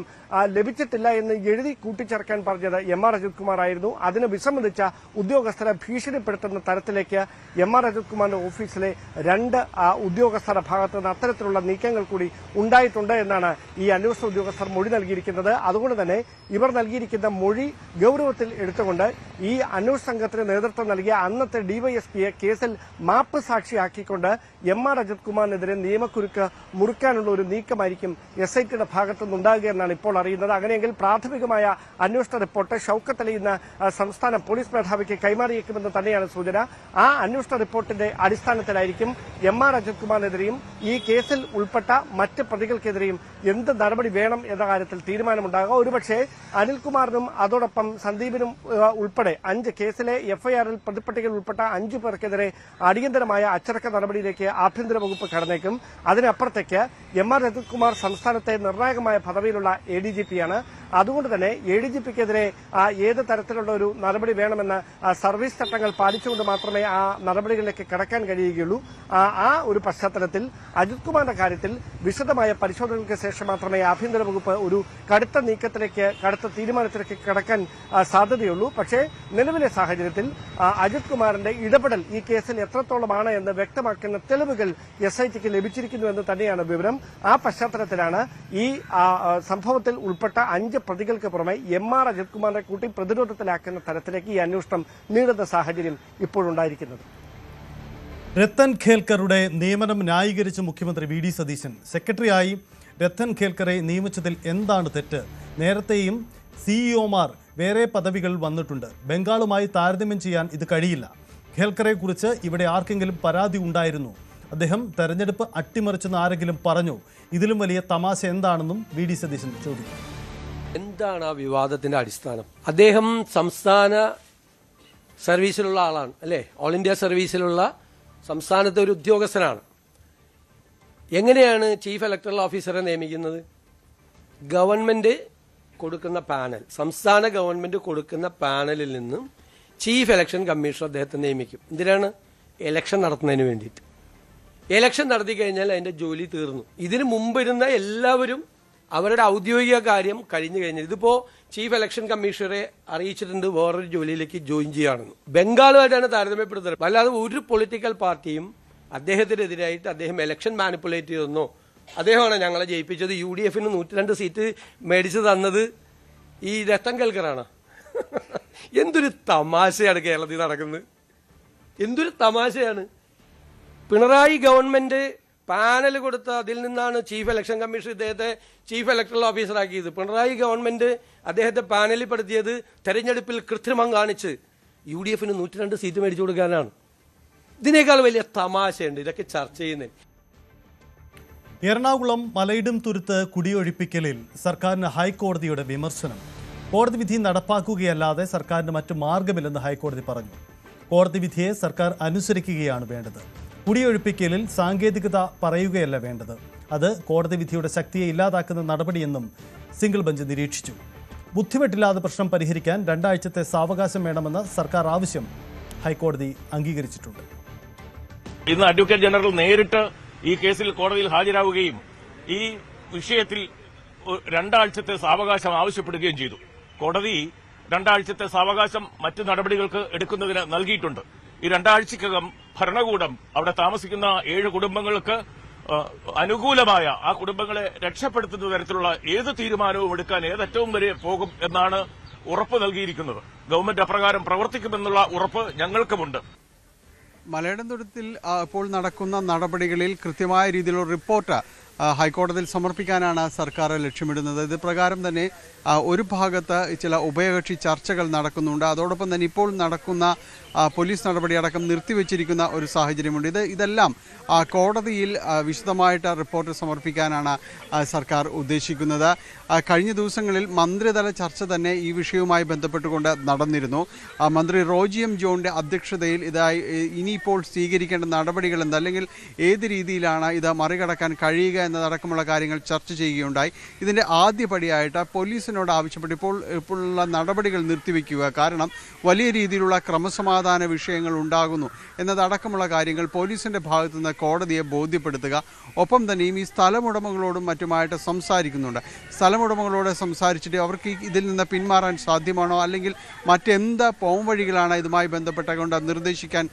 ലഭിച്ചിട്ടില്ല എന്ന് എഴുതി കൂട്ടിച്ചേർക്കാൻ പറഞ്ഞത് MR അജിത് കുമാർ ആയിരുന്നു. അതിന് വിസമ്മതിച്ച ഉദ്യോഗസ്ഥരെ ഭീഷണിപ്പെടുത്തുന്ന തരത്തിലേക്ക് MR അജിത് കുമാറിന്റെ ഓഫീസിലെ 2 ഉദ്യോഗസ്ഥരുടെ ഭാഗത്ത് നിന്ന് അത്തരത്തിലുള്ള നീക്കങ്ങൾ കൂടി ഉണ്ടായിട്ടുണ്ട് എന്നാണ് ഈ അന്വേഷണ ഉദ്യോഗസ്ഥർ മൊഴി നൽകിയിരിക്കുന്നത്. അതുകൊണ്ട് തന്നെ ഇവർ നൽകിയിരിക്കുന്ന മൊഴി ഗൌരവത്തിൽ എടുത്തുകൊണ്ട് ഈ അന്വേഷണ സംഘത്തിന് നേതൃത്വം നൽകിയ അന്നത്തെ ഡിവൈഎസ്പിയെ കേസിൽ മാപ്പ് സാക്ഷിയാക്കിക്കൊണ്ട് MR അജിത് കുമാറിനെതിരെ നിയമക്കുരുക്ക് മുറിക്കാനുള്ള ഒരു നീക്കമായിരിക്കും SITയുടെ ഭാഗത്തു നിന്നുണ്ടാകുക എന്നാണ് ഇപ്പോൾ അറിയുന്നത്. അങ്ങനെയെങ്കിൽ പ്രാഥമികമായ അന്വേഷണ റിപ്പോർട്ട് ഷൌക്കത്ത് അലി എന്ന സംസ്ഥാന പോലീസ് മേധാവിക്ക് കൈമാറിയേക്കുമെന്ന് തന്നെയാണ് സൂചന. ആ അന്വേഷണ റിപ്പോർട്ടിന്റെ അടിസ്ഥാനത്തിലായിരിക്കും MR അജിത് കുമാറിനെതിരെയും ഈ കേസിൽ ഉൾപ്പെട്ട മറ്റ് പ്രതികൾക്കെതിരെയും എന്ത് നടപടി വേണം എന്ന കാര്യത്തിൽ തീരുമാനമുണ്ടാകുക. ഒരുപക്ഷെ അനിൽകുമാറിനും അതോടൊപ്പം സന്ദീപിനും ഉൾപ്പെടെ 5 കേസിലെ FIRൽ പ്രതിപ്പട്ടികയിൽ ഉൾപ്പെട്ട 5 പേർക്കെതിരെ അടിയന്തരമായ അച്ചടക്ക നടപടിയിലേക്ക് ആഭ്യന്തര വകുപ്പ് കടന്നേക്കും. അതിനപ്പുറത്തേക്ക് MR അജിത് കുമാർ സംസ്ഥാനത്തെ നിർണായകമായ പദവിയിലുള്ള ADGPയാണ്. അതുകൊണ്ട് തന്നെ ADGPക്കെതിരെ ഏത് തരത്തിലുള്ള ഒരു നടപടി വേണമെന്ന് സർവീസ് ചട്ടങ്ങൾ പാലിച്ചുകൊണ്ട് മാത്രമേ ആ നടപടികളിലേക്ക് കടക്കാൻ കഴിയുകയുള്ളൂ. ആ ഒരു പശ്ചാത്തലത്തിൽ അജിത് കുമാറിന്റെ കാര്യത്തിൽ വിശദമായ പരിശോധനകൾക്ക് ശേഷം മാത്രമേ ആഭ്യന്തര വകുപ്പ് ഒരു കടുത്ത തീരുമാനത്തിലേക്ക് കടക്കാൻ സാധ്യതയുള്ളൂ. പക്ഷേ നിലവിലെ സാഹചര്യത്തിൽ അജിത് കുമാറിന്റെ ഇടപെടൽ ഈ കേസിൽ എത്രത്തോളമാണ് എന്ന് വ്യക്തമാക്കുന്ന തെളിവുകൾ SITക്ക് ലഭിച്ചിരിക്കുന്നു എന്ന് തന്നെയാണ് വിവരം. ആ പശ്ചാത്തലത്തിലാണ് ഈ സംഭവത്തിൽ ഉൾപ്പെട്ട 5 പ്രതികൾക്ക് പുറമെ MR അജിത് കുമാറിനെ കൂട്ടി പ്രതിരോധത്തിലാക്കുന്ന തരത്തിലേക്ക് ഈ അന്വേഷണം നീളുന്ന സാഹചര്യം ഇപ്പോഴുണ്ടായിരിക്കുന്നത്. രത്തൻ ഖേൽക്കറുടെ നിയമനം ന്യായീകരിച്ച് മുഖ്യമന്ത്രി VD സതീശൻ. സെക്രട്ടറിയായി രത്തൻ ഖേൽക്കറെ നിയമിച്ചതിൽ എന്താണ് തെറ്റ്? നേരത്തെയും CEOമാർ വേറെ പദവികൾ വന്നിട്ടുണ്ട്. ബംഗാളുമായി താരതമ്യം ചെയ്യാൻ ഇത് കഴിയില്ല. ഖേൽക്കറെ കുറിച്ച് ഇവിടെ ആർക്കെങ്കിലും പരാതി ഉണ്ടായിരുന്നു? അദ്ദേഹം തെരഞ്ഞെടുപ്പ് അട്ടിമറിച്ചെന്ന് ആരെങ്കിലും പറഞ്ഞു? ഇതിലും വലിയ തമാശ എന്താണെന്നും VD സതീശൻ ചോദിച്ചു. എന്താണ് ആ വിവാദത്തിന്റെ അടിസ്ഥാനം? അദ്ദേഹം സംസ്ഥാന സർവീസിലുള്ള ആളാണ്, അല്ലേ? ഓൾ ഇന്ത്യ സർവീസിലുള്ള സംസ്ഥാനത്തെ ഒരു ഉദ്യോഗസ്ഥനാണ്. എങ്ങനെയാണ് ചീഫ് ഇലക്ടറൽ ഓഫീസറെ നിയമിക്കുന്നത്? ഗവൺമെന്റ് കൊടുക്കുന്ന പാനൽ, സംസ്ഥാന ഗവൺമെന്റ് കൊടുക്കുന്ന പാനലിൽ നിന്നും ചീഫ് ഇലക്ഷൻ കമ്മീഷണർ അദ്ദേഹത്തെ നിയമിക്കും. എന്തിനാണ്? ഇലക്ഷൻ നടത്തുന്നതിന് വേണ്ടിയിട്ട്. ഇലക്ഷൻ നടത്തി കഴിഞ്ഞാൽ അതിന്റെ ജോലി തീർന്നു. ഇതിനു മുമ്പിരുന്ന എല്ലാവരും അവരുടെ ഔദ്യോഗിക കാര്യം കഴിഞ്ഞു കഴിഞ്ഞാൽ, ഇതിപ്പോ ചീഫ് ഇലക്ഷൻ കമ്മീഷണറെ അറിയിച്ചിട്ടുണ്ട് വേറൊരു ജോലിയിലേക്ക് ജോയിൻ ചെയ്യാണെന്ന്. ബംഗാളുമായിട്ടാണ് താരതമ്യപ്പെടുത്തുന്നത്. അല്ലാതെ ഒരു പൊളിറ്റിക്കൽ പാർട്ടിയും അദ്ദേഹത്തിനെതിരായിട്ട് അദ്ദേഹം ഇലക്ഷൻ മാനിപ്പുലേറ്റ് ചെയ്തെന്നോ, അദ്ദേഹമാണ് ഞങ്ങളെ ജയിപ്പിച്ചത്, UDFന് 102 സീറ്റ് മേടിച്ചു തന്നത് ഈ രത്തൻ കേൽക്കറാണ്. എന്തൊരു തമാശയാണ് കേരളത്തിൽ നടക്കുന്നത്, എന്തൊരു തമാശയാണ്. പിണറായി ഗവൺമെന്റ് പാനൽ കൊടുത്ത അതിൽ നിന്നാണ് ചീഫ് ഇലക്ഷൻ കമ്മീഷൻ ഇദ്ദേഹത്തെ ചീഫ് ഇലക്ടറൽ ഓഫീസറാക്കിയത്. പിണറായി ഗവൺമെന്റ് അദ്ദേഹത്തെ പാനലിൽ പെടുത്തിയത് തെരഞ്ഞെടുപ്പിൽ കൃത്രിമം കാണിച്ച് UDFന് 102 സീറ്റ് മേടിച്ചു കൊടുക്കാനാണ്. ഇതിനേക്കാൾ വലിയ തമാശയുണ്ട് ഇതൊക്കെ ചർച്ച ചെയ്യുന്നത്. എറണാകുളം മലയിടും തുരുത്ത് കുടിയൊഴിപ്പിക്കലിൽ സർക്കാരിന് ഹൈക്കോടതിയുടെ വിമർശനം. കോടതി വിധി നടപ്പാക്കുകയല്ലാതെ സർക്കാരിന് മറ്റു മാർഗമില്ലെന്ന് ഹൈക്കോടതി പറഞ്ഞു. കോടതി വിധിയെ സർക്കാർ അനുസരിക്കുകയാണ് വേണ്ടത്. കുടിയൊഴിപ്പിക്കലിൽ സാങ്കേതികത പറയുകയല്ല വേണ്ടത്. അത് കോടതി വിധിയുടെ ശക്തിയെ ഇല്ലാതാക്കുന്ന നടപടിയെന്നും സിംഗിൾ ബെഞ്ച് നിരീക്ഷിച്ചു. ബുദ്ധിമുട്ടില്ലാതെ പ്രശ്നം പരിഹരിക്കാൻ 2 ആഴ്ചത്തെ സാവകാശം വേണമെന്ന സർക്കാർ ആവശ്യം ഹൈക്കോടതി അംഗീകരിച്ചിട്ടുണ്ട്. ഇന്ന് അഡ്വക്കേറ്റ് ജനറൽ നേരിട്ട് ഈ കേസിൽ കോടതിയിൽ ഹാജരാവുകയും ഈ വിഷയത്തിൽ 2 ആഴ്ചത്തെ സാവകാശം ആവശ്യപ്പെടുകയും ചെയ്തു. കോടതി 2 ആഴ്ചത്തെ സാവകാശം മറ്റ് നടപടികൾക്ക് എടുക്കുന്നതിന് നൽകിയിട്ടുണ്ട്. ഈ 2 ആഴ്ചക്കകം ഭരണകൂടം അവിടെ താമസിക്കുന്ന 7 കുടുംബങ്ങൾക്ക് അനുകൂലമായ, ആ കുടുംബങ്ങളെ രക്ഷപ്പെടുത്തുന്ന തരത്തിലുള്ള ഏത് തീരുമാനവും എടുക്കാൻ ഏതറ്റവും വരെ പോകും എന്നാണ് ഉറപ്പ് നൽകിയിരിക്കുന്നത്. ഗവൺമെന്റ് അപ്രകാരം പ്രവർത്തിക്കുമെന്നുള്ള ഉറപ്പ് ഞങ്ങൾക്കുമുണ്ട്. മലയിടം തുരുത്തിൽ ഇപ്പോൾ നടക്കുന്ന നടപടികളിൽ കൃത്യമായ രീതിയിലുള്ള റിപ്പോർട്ട് ഹൈക്കോടതിയിൽ സമർപ്പിക്കാനാണ് സർക്കാർ ലക്ഷ്യമിടുന്നത്. ഇത് പ്രകാരം തന്നെ ഒരു ഭാഗത്ത് ചില ഉഭയകക്ഷി ചർച്ചകൾ നടക്കുന്നുണ്ട്. അതോടൊപ്പം തന്നെ ഇപ്പോൾ നടക്കുന്ന പോലീസ് നടപടിയടക്കം നിർത്തിവെച്ചിരിക്കുന്ന ഒരു സാഹചര്യമുണ്ട്. ഇതെല്ലാം കോടതിയിൽ വിശദമായിട്ട് റിപ്പോർട്ട് സമർപ്പിക്കാനാണ് സർക്കാർ ഉദ്ദേശിക്കുന്നത്. കഴിഞ്ഞ ദിവസങ്ങളിൽ മന്ത്രിതല ചർച്ച തന്നെ ഈ വിഷയവുമായി ബന്ധപ്പെട്ടുകൊണ്ട് നടന്നിരുന്നു. മന്ത്രി റോജി എം ജോണിന്റെ അധ്യക്ഷതയിൽ ഇനിയിപ്പോൾ സ്വീകരിക്കേണ്ട നടപടികൾ എന്ത്, അല്ലെങ്കിൽ ഏത് രീതിയിലാണ് ഇത് മറികടക്കാൻ കഴിയുക എന്നതടക്കമുള്ള കാര്യങ്ങൾ ചർച്ച ചെയ്യുകയുണ്ടായി. ഇതിന്റെ ആദ്യപടിയായിട്ട് പോലീസിനോട് ആവശ്യപ്പെട്ട് ഇപ്പോഴുള്ള നടപടികൾ നിർത്തിവെക്കുക, കാരണം വലിയ രീതിയിലുള്ള ക്രമസമാധാന വിഷയങ്ങൾ ഉണ്ടാകുന്നു എന്നതടക്കമുള്ള കാര്യങ്ങൾ പോലീസിന്റെ ഭാഗത്തു നിന്ന് കോടതിയെ ബോധ്യപ്പെടുത്തുക. ഒപ്പം തന്നെയും ഈ സ്ഥലമുടമകളോടും മറ്റുമായിട്ട് സംസാരിക്കുന്നുണ്ട്. സ്ഥലമുടമകളോട് സംസാരിച്ചിട്ട് അവർക്ക് ഇതിൽ നിന്ന് പിന്മാറാൻ സാധ്യമാണോ, അല്ലെങ്കിൽ മറ്റെന്ത് പോംവഴികളാണ് ഇതുമായി ബന്ധപ്പെട്ടുകൊണ്ട് നിർദ്ദേശിക്കാൻ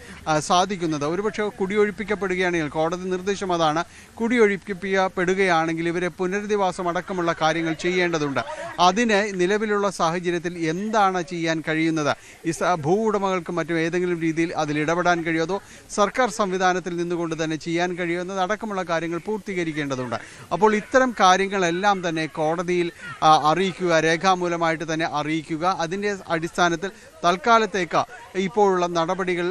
സാധിക്കുന്നത്. ഒരുപക്ഷെ കുടിയൊഴിപ്പിക്കപ്പെടുകയാണെങ്കിൽ, കോടതി നിർദ്ദേശം അതാണ്, കുടിയൊഴിപ്പിക്കപ്പെടുകയാണെങ്കിൽ ഇവരെ പുനരധിവാസം അടക്കമുള്ള കാര്യങ്ങൾ ചെയ്യേണ്ടതുണ്ട്. അതിന് നിലവിലുള്ള സാഹചര്യത്തിൽ എന്താണ് ചെയ്യാൻ കഴിയുന്നത്? ഈ ഭൂ ഉടമകൾക്കും മറ്റും ഏതെങ്കിലും രീതിയിൽ അതിൽ ഇടപെടാൻ കഴിയുമോ, അതോ സർക്കാർ സംവിധാനത്തിൽ നിന്നുകൊണ്ട് തന്നെ ചെയ്യാൻ കഴിയുമോ എന്നതടക്കമുള്ള കാര്യങ്ങൾ പൂർത്തീകരിക്കേണ്ടതുണ്ട്. അപ്പോൾ ഇത്തരം കാര്യങ്ങളെല്ലാം തന്നെ കോടതിയിൽ അറിയിക്കുക, രേഖാമൂലമായിട്ട് തന്നെ അറിയിക്കുക. അതിൻ്റെ അടിസ്ഥാനത്തിൽ തൽക്കാലത്തേക്ക് ഇപ്പോഴുള്ള നടപടികൾ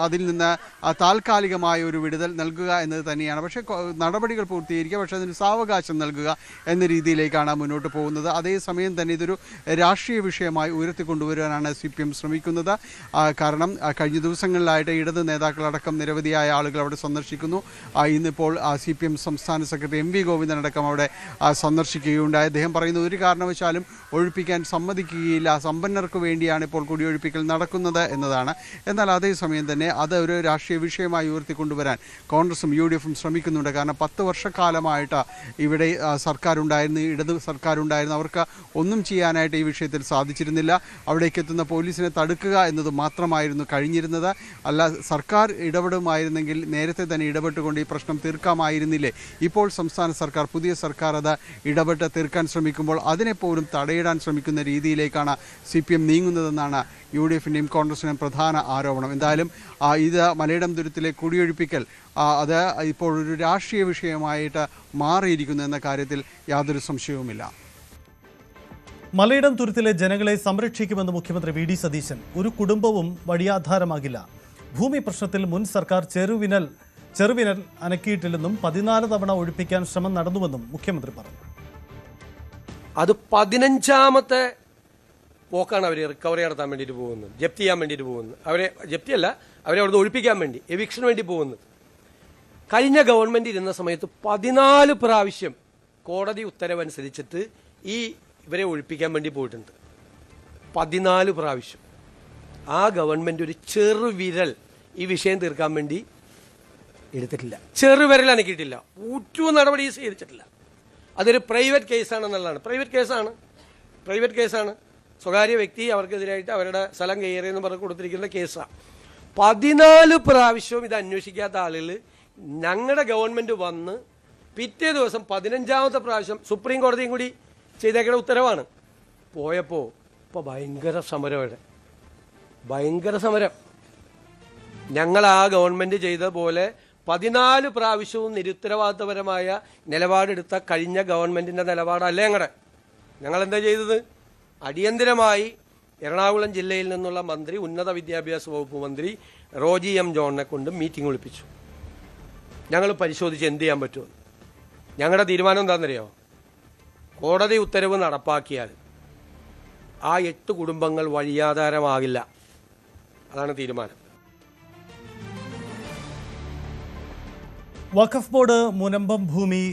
അതിൽ നിന്ന് താൽക്കാലികമായ ഒരു വിടുതൽ നൽകുക എന്നത് തന്നെയാണ്. പക്ഷേ നടപടികൾ പൂർത്തീകരിക്കുക, പക്ഷേ അതിന് സാവകാശം നൽകുക എന്ന രീതിയിലേക്കാണ് മുന്നോട്ട് പോകുന്നത്. അതേസമയം തന്നെ ഇതൊരു രാഷ്ട്രീയ വിഷയമായി ഉയർത്തിക്കൊണ്ടുവരാനാണ് CPM ശ്രമിക്കുന്നത്. കാരണം കഴിഞ്ഞ ദിവസങ്ങളിലായിട്ട് ഇടത് നേതാക്കളടക്കം നിരവധിയായ ആളുകൾ അവിടെ സന്ദർശിക്കുന്നു. ഇന്നിപ്പോൾ CPM സംസ്ഥാന സെക്രട്ടറി MV ഗോവിന്ദനടക്കം അവിടെ സന്ദർശിക്കുകയുണ്ടായി. അദ്ദേഹം പറയുന്നത് ഒരു കാരണവശാലും ഒഴിപ്പിക്കാൻ സമ്മതിക്കുകയില്ല, സമ്പന്നർക്ക് വേണ്ടിയാണ് ഇപ്പോൾ കുടിയൊഴിപ്പിക്കൽ നടക്കുന്നത് എന്നതാണ്. എന്നാൽ അതേസമയം തന്നെ അത് ഒരു രാഷ്ട്രീയ വിഷയമായി ഉയർത്തിക്കൊണ്ടുവരാൻ കോൺഗ്രസും UDFും ശ്രമിക്കുന്നുണ്ട്. കാരണം 10 വർഷക്കാലമായിട്ട് ഇവിടെ സർക്കാരുണ്ടായിരുന്നു, ഇടത് സർക്കാരുണ്ടായിരുന്നു. അവർക്ക് ഒന്നും ചെയ്യാനായിട്ട് ഈ വിഷയത്തിൽ സാധിച്ചിരുന്നില്ല. അവിടേക്ക് എത്തുന്ന പോലീസിനെ തടുക്കുക എന്നത് മാത്രമായിരുന്നു കഴിഞ്ഞിരുന്നത്. അല്ല, സർക്കാർ ഇടപെടുമായിരുന്നെങ്കിൽ നേരത്തെ തന്നെ ഇടപെട്ടുകൊണ്ട് ഈ പ്രശ്നം തീർക്കാമായിരുന്നില്ലേ. ഇപ്പോൾ സംസ്ഥാന സർക്കാർ, പുതിയ സർക്കാർ അത് ഇടപെട്ട് തീർക്കാൻ ശ്രമിക്കുമ്പോൾ അതിനെപ്പോലും തടയിടാൻ ശ്രമിക്കുന്ന രീതിയിലേക്കാണ് CPM നീങ്ങുന്നതെന്നാണ് UDFിൻ്റെയും കോൺഗ്രസിൻ്റെയും പ്രധാന ആരോപണം. എന്തായാലും ഇത് മലയിടം തുരുത്തിലെ കുടിയൊഴിപ്പിക്കൽ അത് ഇപ്പോൾ ഒരു രാഷ്ട്രീയ വിഷയമായിട്ട് മാറിയിരിക്കുന്നു എന്ന കാര്യത്തിൽ യാതൊരു സംശയവുമില്ല. മലയിടം തുരുത്തിലെ ജനങ്ങളെ സംരക്ഷിക്കുമെന്ന് മുഖ്യമന്ത്രി VD സതീശൻ. ഒരു കുടുംബവും വഴിയാധാരമാകില്ല. ഭൂമി പ്രശ്നത്തിൽ മുൻ സർക്കാർ ചെറുവിരൽ അനക്കിയിട്ടില്ലെന്നും 14 തവണ ഒഴിപ്പിക്കാൻ ശ്രമം നടന്നുവെന്നും മുഖ്യമന്ത്രി പറഞ്ഞു. അത് 15ാമത്തെ പോക്കാണ് അവർ റിക്കവറി നടത്താൻ വേണ്ടിയിട്ട് പോകുന്നത്, ജപ്തി ചെയ്യാൻ വേണ്ടിയിട്ട് പോകുന്നത്. അവരെ ജപ്തിയല്ല, അവരെ അവിടുന്ന് ഒഴിപ്പിക്കാൻ വേണ്ടി, എവിക്ഷന് വേണ്ടി പോകുന്നത്. കഴിഞ്ഞ ഗവൺമെന്റ് ഇരുന്ന സമയത്ത് 14 പ്രാവശ്യം കോടതി ഉത്തരവനുസരിച്ചിട്ട് ഈ ഇവരെ ഒഴിപ്പിക്കാൻ വേണ്ടി പോയിട്ടുണ്ട് 14 പ്രാവശ്യം. ആ ഗവൺമെന്റ് ഒരു ചെറുവിരൽ ഈ വിഷയം തീർക്കാൻ വേണ്ടി എടുത്തിട്ടില്ല. ചെറുവിരൽ അനക്കിയിട്ടില്ല. ഒരു നടപടി സ്വീകരിച്ചിട്ടില്ല. അതൊരു പ്രൈവറ്റ് കേസാണെന്നുള്ളതാണ്. പ്രൈവറ്റ് കേസാണ്. സ്വകാര്യ വ്യക്തി അവർക്കെതിരായിട്ട് അവരുടെ സ്ഥലം കയറിയെന്ന് പറഞ്ഞ് കൊടുത്തിരിക്കുന്ന കേസാണ്. 14 പ്രാവശ്യവും ഇത് അന്വേഷിക്കാത്ത ആളുകൾ ഞങ്ങളുടെ ഗവൺമെന്റ് വന്ന് പിറ്റേ ദിവസം 15ാമത്തെ പ്രാവശ്യം സുപ്രീം കോടതിയും കൂടി ചെയ്തേക്കുന്ന ഉത്തരവാണ്. പോയപ്പോൾ ഇപ്പോൾ ഭയങ്കര സമരം. ഞങ്ങൾ ആ ഗവൺമെന്റ് ചെയ്ത പോലെ 14 പ്രാവശ്യവും നിരുത്തരവാദിത്തപരമായ നിലപാടെടുത്ത കഴിഞ്ഞ ഗവൺമെന്റിന്റെ നിലപാടല്ലേ ഞങ്ങൾ എന്താ ചെയ്തത്? അടിയന്തരമായി എറണാകുളം ജില്ലയിൽ നിന്നുള്ള മന്ത്രി, ഉന്നത വിദ്യാഭ്യാസ വകുപ്പ് മന്ത്രി റോജി എം ജോണിനെ കൊണ്ട് മീറ്റിംഗ് വിളിപ്പിച്ചു. ഞങ്ങൾ പരിശോധിച്ച് എന്ത് ചെയ്യാൻ പറ്റുമെന്ന്. ഞങ്ങളുടെ തീരുമാനം എന്താണെന്നറിയോ? കോടതി ഉത്തരവ് നടപ്പാക്കിയാൽ ആ 8 കുടുംബങ്ങൾ വഴിയാധാരമാകില്ല. അതാണ് തീരുമാനം. വഖഫ് ബോർഡ് മുനമ്പം ഭൂമി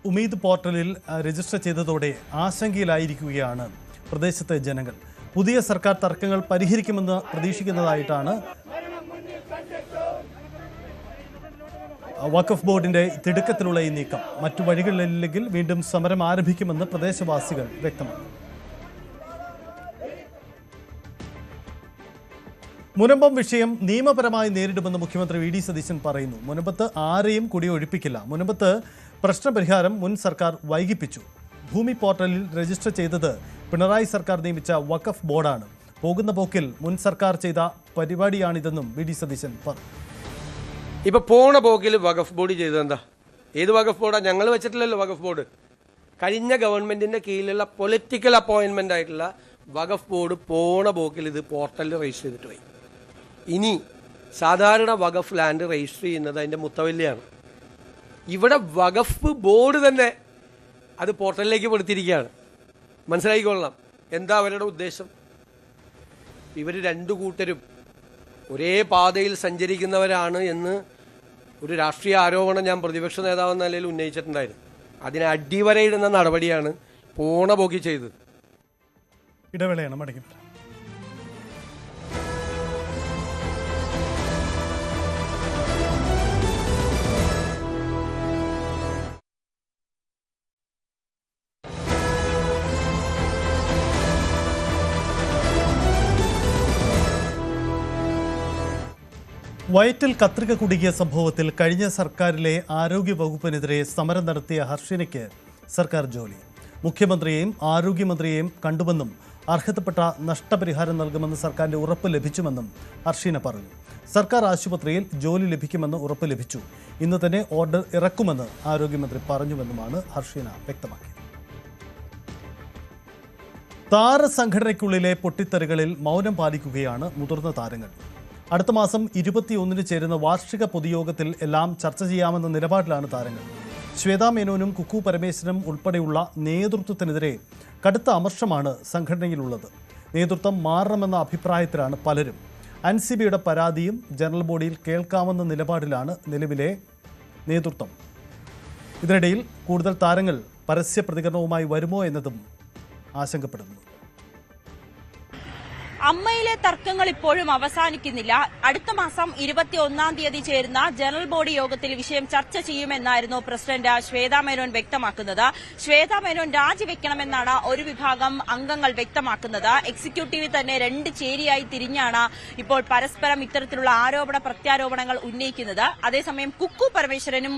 ഉമീദ് പോർട്ടലിൽ രജിസ്റ്റർ ചെയ്തതോടെ ആശങ്കയിലായിരിക്കുകയാണ് പ്രദേശത്തെ ജനങ്ങൾ. പുതിയ സർക്കാർ തർക്കങ്ങൾ പരിഹരിക്കുമെന്ന് പ്രതീക്ഷിക്കുന്നതായിട്ടാണ് വഖഫ് ബോർഡിന്റെ തിടുക്കത്തിലുള്ള ഈ നീക്കം. മറ്റു വഴികളില്ലെങ്കിൽ വീണ്ടും സമരം ആരംഭിക്കുമെന്ന് പ്രദേശവാസികൾ വ്യക്തമാക്കി. മുനമ്പം വിഷയം നിയമപരമായി നേരിടുമെന്ന് മുഖ്യമന്ത്രി വി ഡി സതീശൻ പറയുന്നു. മുനമ്പത്ത് ആരെയും കുടിയൊഴിപ്പിക്കില്ല. മുനമ്പത്ത് പ്രശ്നപരിഹാരം മുൻ സർക്കാർ വൈകിപ്പിച്ചു. ഭൂമി പോർട്ടലിൽ രജിസ്റ്റർ ചെയ്തത് പിണറായി സർക്കാർ നിയമിച്ച വഖഫ് ബോർഡാണ്. പോകുന്ന പോക്കിൽ മുൻ സർക്കാർ ചെയ്ത പരിപാടിയാണിതെന്നും വി ഡി സതീശൻ പറഞ്ഞു. ഇപ്പൊ പോണ പോക്കിൽ വഖഫ് ബോർഡ് ചെയ്തതെന്താ? ഏത് വഖഫ് ബോർഡാണ്? ഞങ്ങൾ വെച്ചിട്ടില്ലല്ലോ വഖഫ് ബോർഡ്. കഴിഞ്ഞ ഗവൺമെന്റിന്റെ കീഴിലുള്ള പൊളിറ്റിക്കൽ അപ്പോയിന്റ്മെന്റ് ആയിട്ടുള്ള വഖഫ് ബോർഡ് പോണ പോക്കിൽ ഇത് പോർട്ടലിൽ രജിസ്റ്റർ ചെയ്തിട്ട് പോയി. ഇനി സാധാരണ വഖഫ് ലാൻഡ് രജിസ്റ്റർ ചെയ്യുന്നത് അതിന്റെ മുത്തവല്ലിയാണ്. ഇവിടെ വഖഫ് ബോർഡ് തന്നെ അത് പോർട്ടലിലേക്ക് പെടുത്തിയിരിക്കുകയാണ്. മനസ്സിലാക്കിക്കൊള്ളണം എന്താ അവരുടെ ഉദ്ദേശം. ഇവർ 2 കൂട്ടരും ഒരേ പാതയിൽ സഞ്ചരിക്കുന്നവരാണ് എന്ന് ഒരു രാഷ്ട്രീയ ആരോപണം ഞാൻ പ്രതിപക്ഷ നേതാവെന്ന നിലയിൽ ഉന്നയിച്ചിട്ടുണ്ടായിരുന്നു. അതിനെ അടിവരയിടുന്ന നടപടിയാണ് പോണ പോക്കി ചെയ്തത്. ഇടവേളയാണ്, മടങ്ങി വരാം. വയറ്റിൽ കത്രിക കുടുങ്ങിയ സംഭവത്തിൽ കഴിഞ്ഞ സർക്കാരിലെ ആരോഗ്യ വകുപ്പിനെതിരെ സമരം നടത്തിയ ഹർഷിനയ്ക്ക് സർക്കാർ ജോലി. മുഖ്യമന്ത്രിയെയും ആരോഗ്യമന്ത്രിയെയും കണ്ടുവെന്നും അർഹതപ്പെട്ട നഷ്ടപരിഹാരം നൽകുമെന്ന് സർക്കാരിന്റെ ഉറപ്പ് ലഭിച്ചുമെന്നും ഹർഷിന പറഞ്ഞു. സർക്കാർ ആശുപത്രിയിൽ ജോലി ലഭിക്കുമെന്ന് ഉറപ്പ് ലഭിച്ചു. ഇന്ന് തന്നെ ഓർഡർ ഇറക്കുമെന്ന് ആരോഗ്യമന്ത്രി പറഞ്ഞുവെന്നുമാണ് ഹർഷിന വ്യക്തമാക്കിയത്. താരസംഘടനയ്ക്കുള്ളിലെ പൊട്ടിത്തെറികളിൽ മൗനം പാലിക്കുകയാണ് മുതിർന്ന താരങ്ങൾ. അടുത്ത മാസം 21-ന് ചേരുന്ന വാർഷിക പൊതുയോഗത്തിൽ എല്ലാം ചർച്ച ചെയ്യാമെന്ന നിലപാടിലാണ് താരങ്ങൾ. ശ്വേതാ മേനോനും കുക്കു പരമേശ്വരനും ഉൾപ്പെടെയുള്ള നേതൃത്വത്തിനെതിരെ കടുത്ത അമർഷമാണ് സംഘടനയിലുള്ളത്. നേതൃത്വം മാറണമെന്ന അഭിപ്രായത്തിലാണ് പലരും. അൻസിബിയുടെ പരാതിയും ജനറൽ ബോഡിയിൽ കേൾക്കാമെന്ന നിലപാടിലാണ് നിലവിലെ നേതൃത്വം. ഇതിനിടയിൽ കൂടുതൽ താരങ്ങൾ പരസ്യ പ്രതികരണവുമായി വരുമോ എന്നതും ആശങ്കപ്പെടുന്നു. അമ്മയിലെ തർക്കങ്ങൾ ഇപ്പോഴും അവസാനിക്കുന്നില്ല. അടുത്ത മാസം 21-ാം തീയതി ചേരുന്ന ജനറൽ ബോഡി യോഗത്തിൽ വിഷയം ചർച്ച ചെയ്യുമെന്നായിരുന്നു പ്രസിഡന്റ് ശ്വേതാ മേനോൻ വ്യക്തമാക്കുന്നത്. ശ്വേതാ മേനോൻ രാജിവെക്കണമെന്നാണ് ഒരു വിഭാഗം അംഗങ്ങൾ വ്യക്തമാക്കുന്നത്. എക്സിക്യൂട്ടീവിൽ തന്നെ 2 ചേരിയായി തിരിഞ്ഞാണ് ഇപ്പോൾ പരസ്പരം ഇത്തരത്തിലുള്ള ആരോപണ പ്രത്യാരോപണങ്ങൾ ഉന്നയിക്കുന്നത്. അതേസമയം കുക്കു പരമേശ്വരനും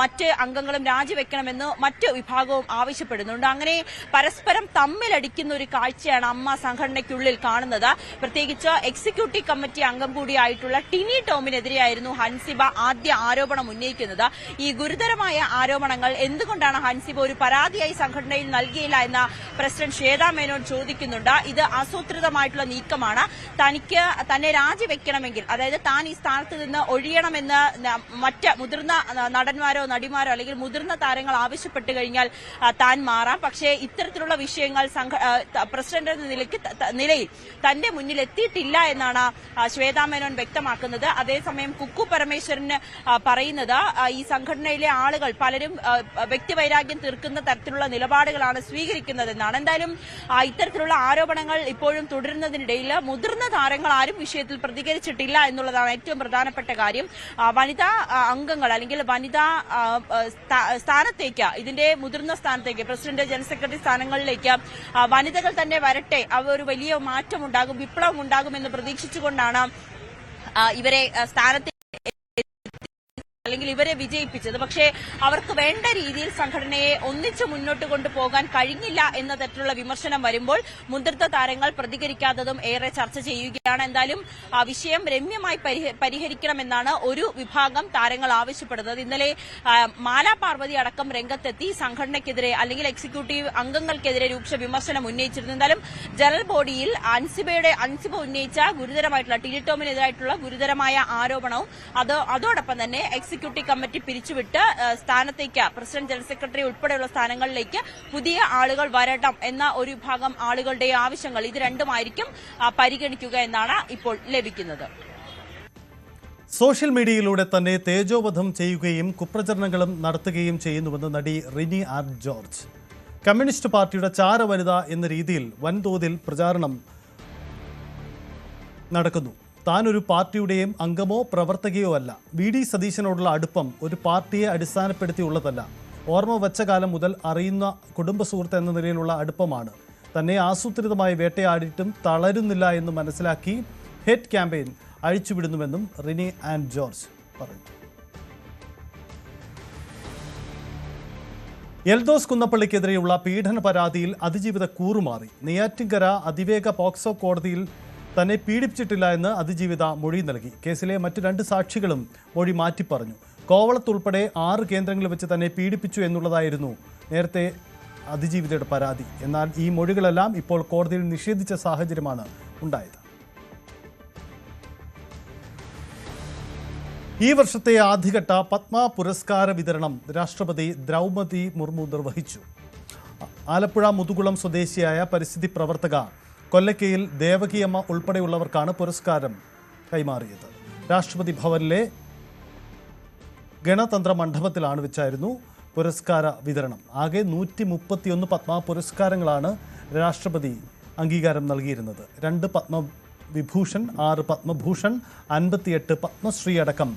മറ്റ് അംഗങ്ങളും രാജിവെക്കണമെന്ന് മറ്റ് വിഭാഗവും ആവശ്യപ്പെടുന്നുണ്ട്. അങ്ങനെ പരസ്പരം തമ്മിലടിക്കുന്ന ഒരു കാഴ്ചയാണ് അമ്മ സംഘടനയ്ക്കുള്ളിൽ കാണുന്നത്. പ്രത്യേകിച്ച് എക്സിക്യൂട്ടീവ് കമ്മിറ്റി അംഗം കൂടിയായിട്ടുള്ള ടിനി ടോമിനെതിരെയായിരുന്നു ഹൻസിബ ആദ്യ ആരോപണം ഉന്നയിക്കുന്നത്. ഈ ഗുരുതരമായ ആരോപണങ്ങൾ എന്തുകൊണ്ടാണ് ഹൻസിബ ഒരു പരാതിയായി സംഘടനയിൽ നൽകിയില്ല എന്ന് പ്രസിഡന്റ് ശ്വേതാ മേനോൻ ചോദിക്കുന്നുണ്ട്. ഇത് ആസൂത്രിതമായിട്ടുള്ള നീക്കമാണ്. തന്നെ രാജിവെക്കണമെങ്കിൽ, അതായത് താൻ ഈ സ്ഥാനത്ത് നിന്ന് ഒഴിയണമെന്ന് മറ്റ് മുതിർന്ന നടന്മാരോ നടിമാരോ അല്ലെങ്കിൽ മുതിർന്ന താരങ്ങൾ ആവശ്യപ്പെട്ടു കഴിഞ്ഞാൽ താൻ മാറാം. പക്ഷേ ഇത്തരത്തിലുള്ള വിഷയങ്ങൾ പ്രസിഡന്റ് എന്ന നിലയിൽ തന്റെ മുന്നിൽ എത്തിയിട്ടില്ല എന്നാണ് ശ്വേതാ മേനോൻ വ്യക്തമാക്കുന്നത്. അതേസമയം കുക്കു പരമേശ്വരന് പറയുന്നത് ഈ സംഘടനയിലെ ആളുകൾ പലരും വ്യക്തിവൈരാഗ്യം തീർക്കുന്ന തരത്തിലുള്ള നിലപാടുകളാണ് സ്വീകരിക്കുന്നതെന്നാണ്. എന്തായാലും ഇത്തരത്തിലുള്ള ആരോപണങ്ങൾ ഇപ്പോഴും തുടരുന്നതിനിടയിൽ മുതിർന്ന താരങ്ങൾ ആരും വിഷയത്തിൽ പ്രതികരിച്ചിട്ടില്ല എന്നുള്ളതാണ് ഏറ്റവും പ്രധാനപ്പെട്ട കാര്യം. വനിതാ അംഗങ്ങൾ അല്ലെങ്കിൽ വനിതാ സ്ഥാനത്തേക്ക്, ഇതിന്റെ മുതിർന്ന സ്ഥാനത്തേക്ക്, പ്രസിഡന്റ്, ജനറൽ സെക്രട്ടറി സ്ഥാനങ്ങളിലേക്ക് വനിതകൾ തന്നെ വരട്ടെ, ഒരു വലിയ മാറ്റമുണ്ടാകും, വിപ്ലവം ഉണ്ടാകുമെന്ന് പ്രതീക്ഷിച്ചുകൊണ്ടാണ് ഇവരെ സ്ഥാനത്ത് അല്ലെങ്കിൽ ഇവരെ വിജയിപ്പിച്ചത്. പക്ഷേ അവർക്ക് വേണ്ട രീതിയിൽ സംഘടനയെ ഒന്നിച്ച് മുന്നോട്ട് കൊണ്ടുപോകാൻ കഴിഞ്ഞില്ല എന്ന തരത്തിലുള്ള വിമർശനം വരുമ്പോൾ മുതിർന്ന താരങ്ങൾ പ്രതികരിക്കാത്തതും ഏറെ ചർച്ച ചെയ്യുകയാണ്. എന്തായാലും വിഷയം രമ്യമായി പരിഹരിക്കണമെന്നാണ് ഒരു വിഭാഗം താരങ്ങൾ ആവശ്യപ്പെടുന്നത്. ഇന്നലെ മാലാ പാർവതി അടക്കം രംഗത്തെത്തി സംഘടനയ്ക്കെതിരെ അല്ലെങ്കിൽ എക്സിക്യൂട്ടീവ് അംഗങ്ങൾക്കെതിരെ രൂക്ഷ വിമർശനം ഉന്നയിച്ചിരുന്നു. എന്തായാലും ജനറൽ ബോഡിയിൽ അൻസിബ ഉന്നയിച്ച ഗുരുതരമായിട്ടുള്ള ടിലിടോമിനെതിരായിട്ടുള്ള ഗുരുതരമായ ആരോപണവും അതോടൊപ്പം തന്നെ എക്സിക്യൂട്ടീവ് കമ്മിറ്റി പിരിച്ചുവിട്ട് സ്ഥാനത്തേക്ക് പ്രസിഡന്റ്, ജനറൽ സെക്രട്ടറി ഉൾപ്പെടെയുള്ള സ്ഥാനങ്ങളിലേക്ക് പുതിയ ആളുകൾ വരണം എന്ന ഒരു വിഭാഗം ആളുകളുടെ ആവശ്യങ്ങൾ, ഇത് രണ്ടുമായിരിക്കും പരിഗണിക്കുക എന്നാണ് ഇപ്പോൾ ലഭിക്കുന്നത്. സോഷ്യൽ മീഡിയയിലൂടെ തന്നെ തേജോവധം ചെയ്യുകയും കുപ്രചരണങ്ങളും നടത്തുകയും ചെയ്യുന്നുവെന്ന് നടി റിനി ആർ ജോർജ്. കമ്മ്യൂണിസ്റ്റ് പാർട്ടിയുടെ ചാരവനിത എന്ന രീതിയിൽ വൻതോതിൽ പ്രചാരണം നടക്കുന്നു. താനൊരു പാർട്ടിയുടെയും അംഗമോ പ്രവർത്തകയോ അല്ല. വി ഡി സതീശനോടുള്ള അടുപ്പം ഒരു പാർട്ടിയെ അടിസ്ഥാനപ്പെടുത്തിയുള്ളതല്ല. ഓർമ്മ വെച്ച കാലം മുതൽ അറിയുന്ന കുടുംബ സുഹൃത്ത് എന്ന നിലയിലുള്ള അടുപ്പമാണ്. തന്നെ ആസൂത്രിതമായി വേട്ടയാടിയിട്ടും തളരുന്നില്ല എന്ന് മനസ്സിലാക്കി ഹേറ്റ് ക്യാമ്പയിൻ അഴിച്ചുവിടുന്നുവെന്നും റിനി ആൻഡ് ജോർജ് പറഞ്ഞു. എൽദോസ് കുന്നപ്പള്ളിക്കെതിരെയുള്ള പീഡന പരാതിയിൽ അതിജീവിത കൂറുമാറി. നെയ്യാറ്റിൻകര അതിവേഗ പോക്സോ കോടതിയിൽ തന്നെ പീഡിപ്പിച്ചിട്ടില്ല എന്ന് അതിജീവിത മൊഴി നൽകി. കേസിലെ മറ്റ് 2 സാക്ഷികളും മൊഴി മാറ്റിപ്പറഞ്ഞു. കോവളത്തുൾപ്പെടെ 6 കേന്ദ്രങ്ങളിൽ വെച്ച് തന്നെ പീഡിപ്പിച്ചു എന്നുള്ളതായിരുന്നു നേരത്തെ അതിജീവിതയുടെ പരാതി. എന്നാൽ ഈ മൊഴികളെല്ലാം ഇപ്പോൾ കോടതിയിൽ നിഷേധിച്ച സാഹചര്യമാണ് ഉണ്ടായത്. ഈ വർഷത്തെ ആദ്യഘട്ട പത്മ പുരസ്കാര വിതരണം രാഷ്ട്രപതി ദ്രൗപദി മുർമു നിർവഹിച്ചു. ആലപ്പുഴ മുതുകുളം സ്വദേശിയായ പരിസ്ഥിതി പ്രവർത്തക കൊല്ലക്കയിൽ ദേവകിയമ്മ ഉൾപ്പെടെയുള്ളവർക്കാണ് പുരസ്കാരം കൈമാറിയത്. രാഷ്ട്രപതി ഭവനിലെ ഗണതന്ത്ര മണ്ഡപത്തിലാണ് വെച്ചായിരുന്നു പുരസ്കാര വിതരണം. ആകെ 131 പത്മ പുരസ്കാരങ്ങളാണ് രാഷ്ട്രപതി അംഗീകാരം നൽകിയിരുന്നത്. 2 പത്മവിഭൂഷൺ, 6 പത്മഭൂഷൺ, 58 പത്മശ്രീ അടക്കം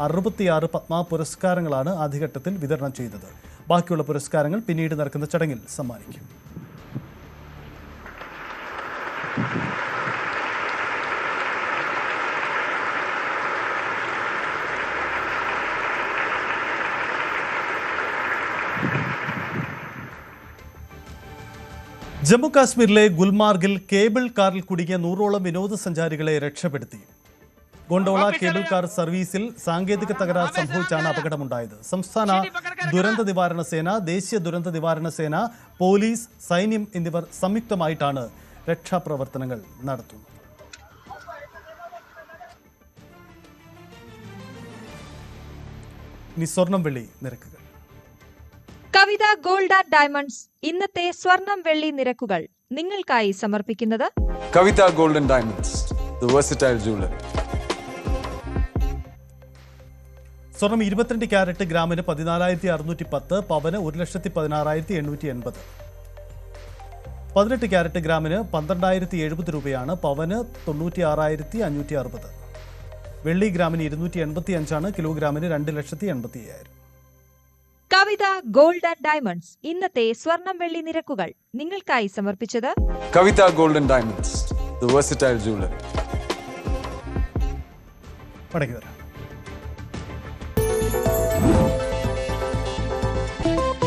66 പത്മ പുരസ്കാരങ്ങളാണ് ആദ്യഘട്ടത്തിൽ വിതരണം ചെയ്തത്. ബാക്കിയുള്ള പുരസ്കാരങ്ങൾ പിന്നീട് നടക്കുന്ന ചടങ്ങിൽ സമ്മാനിക്കും. ജമ്മു കാശ്മീരിലെ ഗുൽമാർഗിൽ കേബിൾ കാറിൽ കുടുങ്ങിയ 100ഓളം വിനോദസഞ്ചാരികളെ രക്ഷപ്പെടുത്തി. ഗോണ്ടോള കേബിൾ കാർ സർവീസിൽ സാങ്കേതിക തകരാർ സംഭവിച്ചാണ് അപകടമുണ്ടായത്. സംസ്ഥാന ദുരന്ത നിവാരണ സേന, ദേശീയ ദുരന്ത നിവാരണ സേന, പോലീസ്, സൈന്യം എന്നിവർ സംയുക്തമായിട്ടാണ് രക്ഷാപ്രവർത്തനങ്ങൾ നടത്തുന്നത്. ഇനി സ്വർണം വെള്ളി നിരക്കുകൾ. കവിത ഗോൾഡ് ആൻഡ് ഡയമണ്ട്സ് ഇന്നത്തെ സ്വർണം വെള്ളി നിരക്കുകൾ നിങ്ങൾക്കായി സമർപ്പിക്കുന്നത് Kavita Gold and Diamonds, the versatile jeweler. സ്വർണം 22 ക്യാരറ്റ് ഗ്രാമിന് 14,610, പവന് 1,16,880. 18 ക്യാരറ്റ് ഗ്രാമിന് 12,070 രൂപയാണ്, പവന് 96,560. വെള്ളി ഗ്രാമിന് 285, കിലോഗ്രാമിന് 2,80,000. കവിത ഗോൾഡ് ആൻഡ് ഡയമണ്ട്സ് ഇന്നത്തെ സ്വർണം വെള്ളി നിരക്കുകൾ നിങ്ങൾക്കായി സമർപ്പിച്ചത് Kavita Gold and Diamonds, the versatile jeweler. മടങ്ങി വരാം.